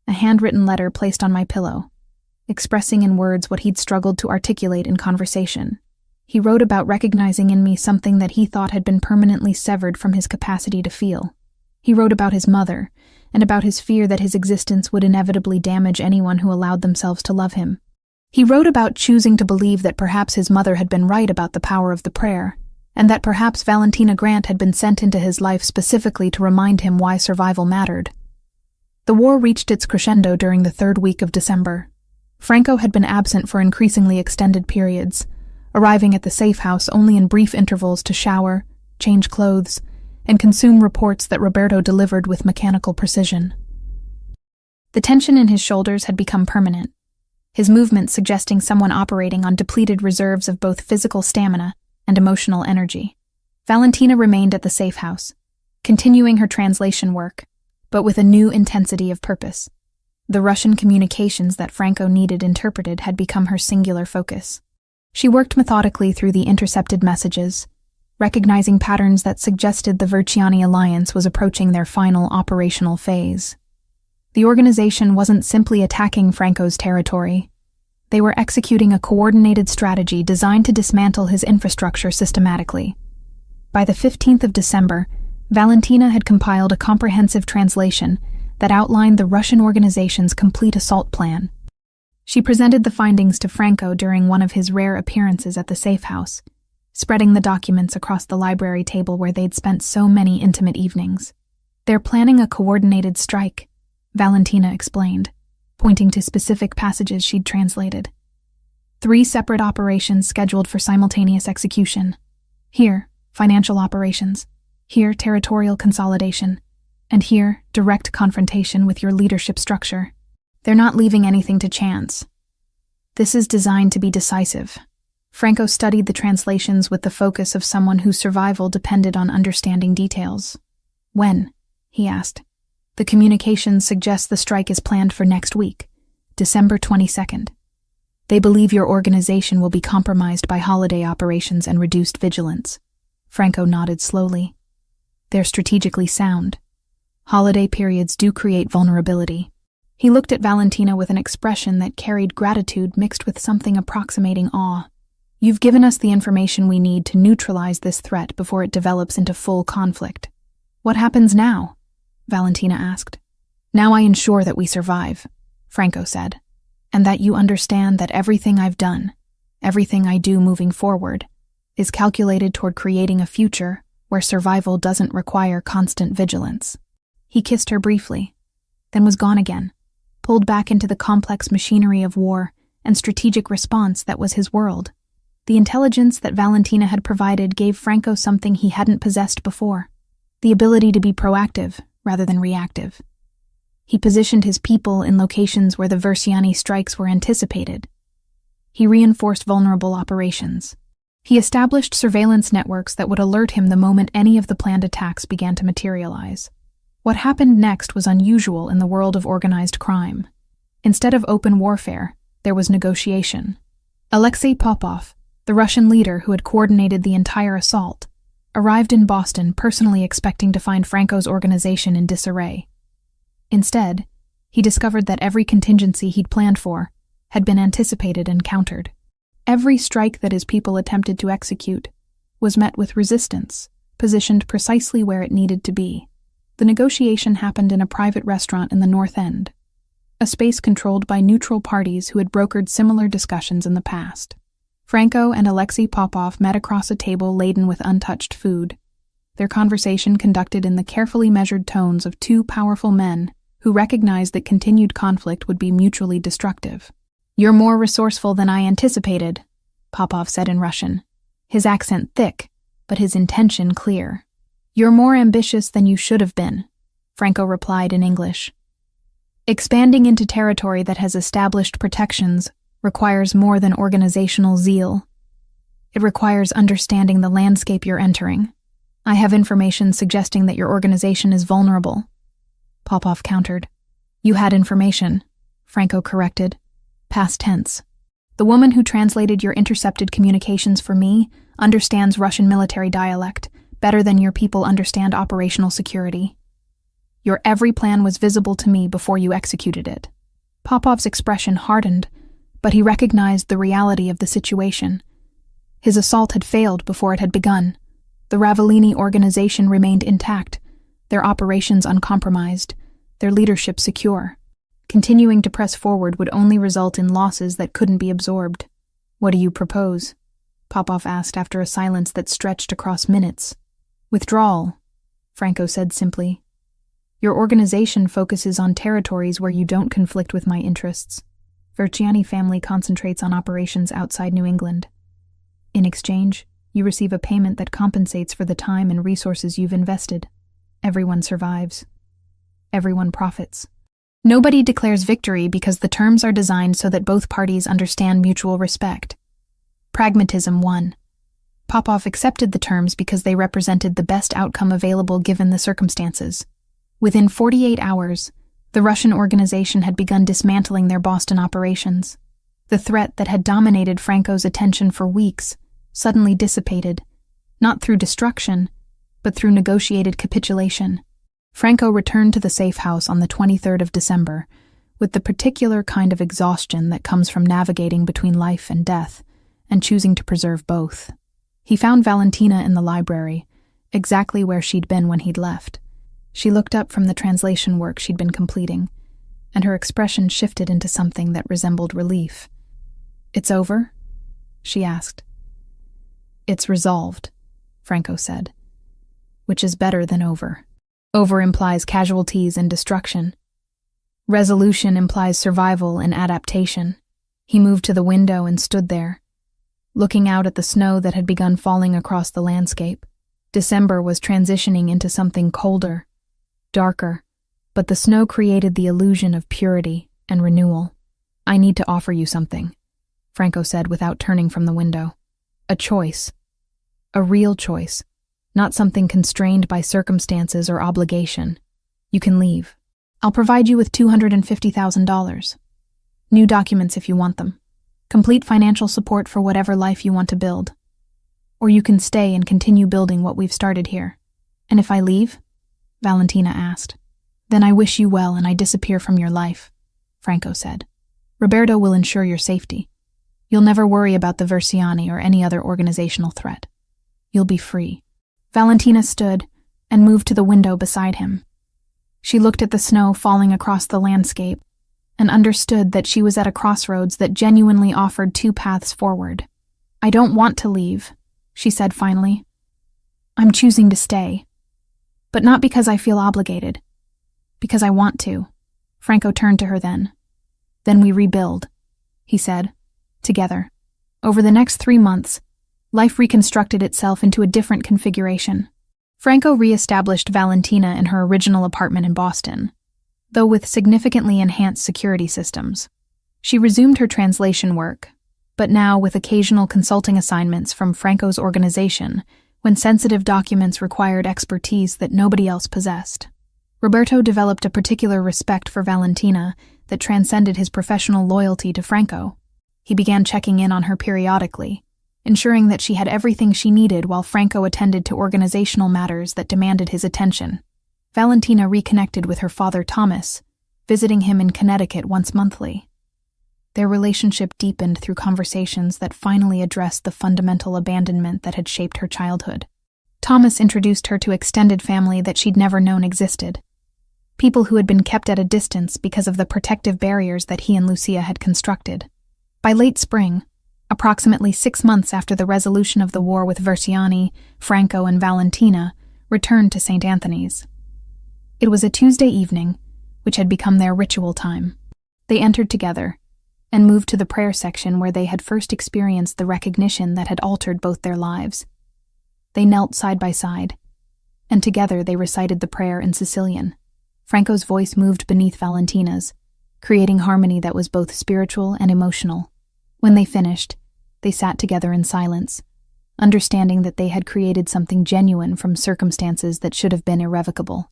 A handwritten letter placed on my pillow, expressing in words what he'd struggled to articulate in conversation. He wrote about recognizing in me something that he thought had been permanently severed from his capacity to feel. He wrote about his mother, and about his fear that his existence would inevitably damage anyone who allowed themselves to love him. He wrote about choosing to believe that perhaps his mother had been right about the power of the prayer, and that perhaps Valentina Grant had been sent into his life specifically to remind him why survival mattered. The war reached its crescendo during the third week of December. Franco had been absent for increasingly extended periods, arriving at the safe house only in brief intervals to shower, change clothes, and consume reports that Roberto delivered with mechanical precision. The tension in his shoulders had become permanent, his movements suggesting someone operating on depleted reserves of both physical stamina and emotional energy. Valentina remained at the safe house, continuing her translation work, but with a new intensity of purpose. The Russian communications that Franco needed interpreted had become her singular focus. She worked methodically through the intercepted messages, recognizing patterns that suggested the Verciani alliance was approaching their final operational phase. The organization wasn't simply attacking Franco's territory. They were executing a coordinated strategy designed to dismantle his infrastructure systematically. By the 15th of December, Valentina had compiled a comprehensive translation that outlined the Russian organization's complete assault plan. She presented the findings to Franco during one of his rare appearances at the safe house, spreading the documents across the library table where they'd spent so many intimate evenings. "They're planning a coordinated strike," Valentina explained, pointing to specific passages she'd translated. 3 separate operations scheduled for simultaneous execution. Here, financial operations. Here, territorial consolidation. And here, direct confrontation with your leadership structure. They're not leaving anything to chance. This is designed to be decisive. Franco studied the translations with the focus of someone whose survival depended on understanding details. "When?" he asked. "The communications suggest the strike is planned for next week, December 22nd. They believe your organization will be compromised by holiday operations and reduced vigilance." Franco nodded slowly. "They're strategically sound. Holiday periods do create vulnerability." He looked at Valentina with an expression that carried gratitude mixed with something approximating awe. "You've given us the information we need to neutralize this threat before it develops into full conflict. What happens now?" Valentina asked. "Now I ensure that we survive," Franco said, "and that you understand that everything I've done, everything I do moving forward, is calculated toward creating a future where survival doesn't require constant vigilance." He kissed her briefly, then was gone again, pulled back into the complex machinery of war and strategic response that was his world. The intelligence that Valentina had provided gave Franco something he hadn't possessed before, the ability to be proactive rather than reactive. He positioned his people in locations where the Verciani strikes were anticipated. He reinforced vulnerable operations. He established surveillance networks that would alert him the moment any of the planned attacks began to materialize. What happened next was unusual in the world of organized crime. Instead of open warfare, there was negotiation. Alexei Popov, the Russian leader who had coordinated the entire assault, arrived in Boston personally expecting to find Franco's organization in disarray. Instead, he discovered that every contingency he'd planned for had been anticipated and countered. Every strike that his people attempted to execute was met with resistance, positioned precisely where it needed to be. The negotiation happened in a private restaurant in the North End, a space controlled by neutral parties who had brokered similar discussions in the past. Franco and Alexei Popov met across a table laden with untouched food, their conversation conducted in the carefully measured tones of 2 powerful men who recognized that continued conflict would be mutually destructive. "You're more resourceful than I anticipated," Popov said in Russian, his accent thick, but his intention clear. "You're more ambitious than you should have been," Franco replied in English. Expanding into territory that has established protections requires more than organizational zeal. It requires understanding the landscape you're entering. I have information suggesting that your organization is vulnerable. Popov countered. You had information, Franco corrected. Past tense. The woman who translated your intercepted communications for me understands Russian military dialect better than your people understand operational security. Your every plan was visible to me before you executed it. Popov's expression hardened, but he recognized the reality of the situation. His assault had failed before it had begun. The Ravellini organization remained intact, their operations uncompromised, their leadership secure. Continuing to press forward would only result in losses that couldn't be absorbed. What do you propose? Popov asked after a silence that stretched across minutes. Withdrawal, Franco said simply. Your organization focuses on territories where you don't conflict with my interests. Verciani family concentrates on operations outside New England. In exchange, you receive a payment that compensates for the time and resources you've invested. Everyone survives. Everyone profits. Nobody declares victory because the terms are designed so that both parties understand mutual respect. Pragmatism won. Popov accepted the terms because they represented the best outcome available given the circumstances. Within 48 hours, the Russian organization had begun dismantling their Boston operations. The threat that had dominated Franco's attention for weeks suddenly dissipated, not through destruction, but through negotiated capitulation. Franco returned to the safe house on the 23rd of December, with the particular kind of exhaustion that comes from navigating between life and death, and choosing to preserve both. He found Valentina in the library, exactly where she'd been when he'd left. She looked up from the translation work she'd been completing, and her expression shifted into something that resembled relief. It's over? She asked. It's resolved, Franco said, which is better than over. Over implies casualties and destruction. Resolution implies survival and adaptation. He moved to the window and stood there, looking out at the snow that had begun falling across the landscape. December was transitioning into something colder, darker, but the snow created the illusion of purity and renewal. I need to offer you something, Franco said without turning from the window. A choice. A real choice. Not something constrained by circumstances or obligation. You can leave. I'll provide you with $250,000. New documents if you want them. Complete financial support for whatever life you want to build. Or you can stay and continue building what we've started here. And if I leave? Valentina asked. Then I wish you well and I disappear from your life, Franco said. Roberto will ensure your safety. You'll never worry about the Verciani or any other organizational threat. You'll be free. Valentina stood and moved to the window beside him. She looked at the snow falling across the landscape and understood that she was at a crossroads that genuinely offered two paths forward. I don't want to leave, she said finally. I'm choosing to stay. But not because I feel obligated. Because I want to. Franco turned to her then. Then we rebuild, he said, together. Over the next 3 months, life reconstructed itself into a different configuration. Franco re-established Valentina in her original apartment in Boston, though with significantly enhanced security systems. She resumed her translation work, but now with occasional consulting assignments from Franco's organization when sensitive documents required expertise that nobody else possessed. Roberto developed a particular respect for Valentina that transcended his professional loyalty to Franco. He began checking in on her periodically, ensuring that she had everything she needed while Franco attended to organizational matters that demanded his attention. Valentina reconnected with her father Thomas, visiting him in Connecticut once monthly. Their relationship deepened through conversations that finally addressed the fundamental abandonment that had shaped her childhood. Thomas introduced her to extended family that she'd never known existed. People who had been kept at a distance because of the protective barriers that he and Lucia had constructed. By late spring, approximately 6 months after the resolution of the war with Verciani, Franco and Valentina returned to St. Anthony's. It was a Tuesday evening, which had become their ritual time. They entered together and moved to the prayer section where they had first experienced the recognition that had altered both their lives. They knelt side by side, and together they recited the prayer in Sicilian. Franco's voice moved beneath Valentina's, creating harmony that was both spiritual and emotional. When they finished, they sat together in silence, understanding that they had created something genuine from circumstances that should have been irrevocable.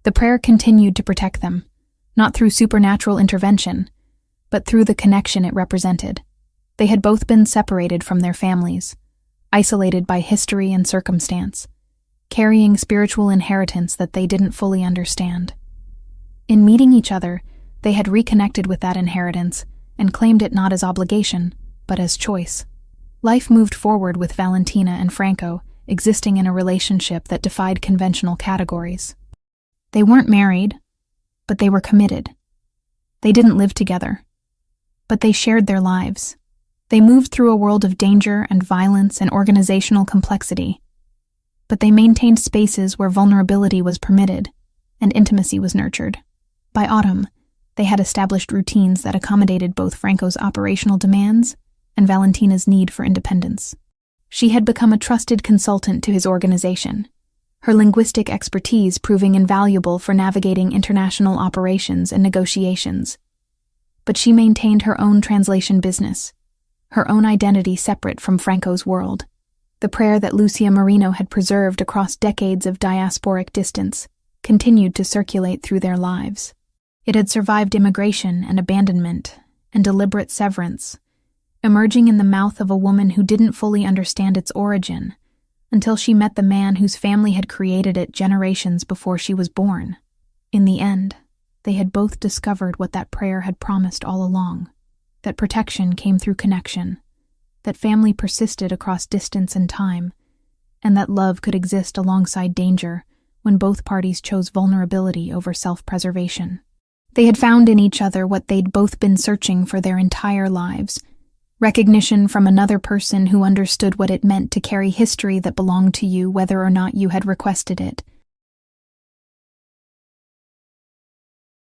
The prayer continued to protect them, not through supernatural intervention, but through the connection it represented. They had both been separated from their families, isolated by history and circumstance, carrying spiritual inheritance that they didn't fully understand. In meeting each other, they had reconnected with that inheritance and claimed it not as obligation, but as choice. Life moved forward with Valentina and Franco existing in a relationship that defied conventional categories. They weren't married, but they were committed. They didn't live together, but they shared their lives. They moved through a world of danger and violence and organizational complexity, but they maintained spaces where vulnerability was permitted and intimacy was nurtured. By autumn, they had established routines that accommodated both Franco's operational demands and Valentina's need for independence. She had become a trusted consultant to his organization, her linguistic expertise proving invaluable for navigating international operations and negotiations. But she maintained her own translation business, her own identity separate from Franco's world. The prayer that Lucia Marino had preserved across decades of diasporic distance continued to circulate through their lives. It had survived immigration and abandonment and deliberate severance, emerging in the mouth of a woman who didn't fully understand its origin until she met the man whose family had created it generations before she was born. In the end, they had both discovered what that prayer had promised all along, that protection came through connection, that family persisted across distance and time, and that love could exist alongside danger when both parties chose vulnerability over self-preservation. They had found in each other what they'd both been searching for their entire lives: recognition from another person who understood what it meant to carry history that belonged to you whether or not you had requested it,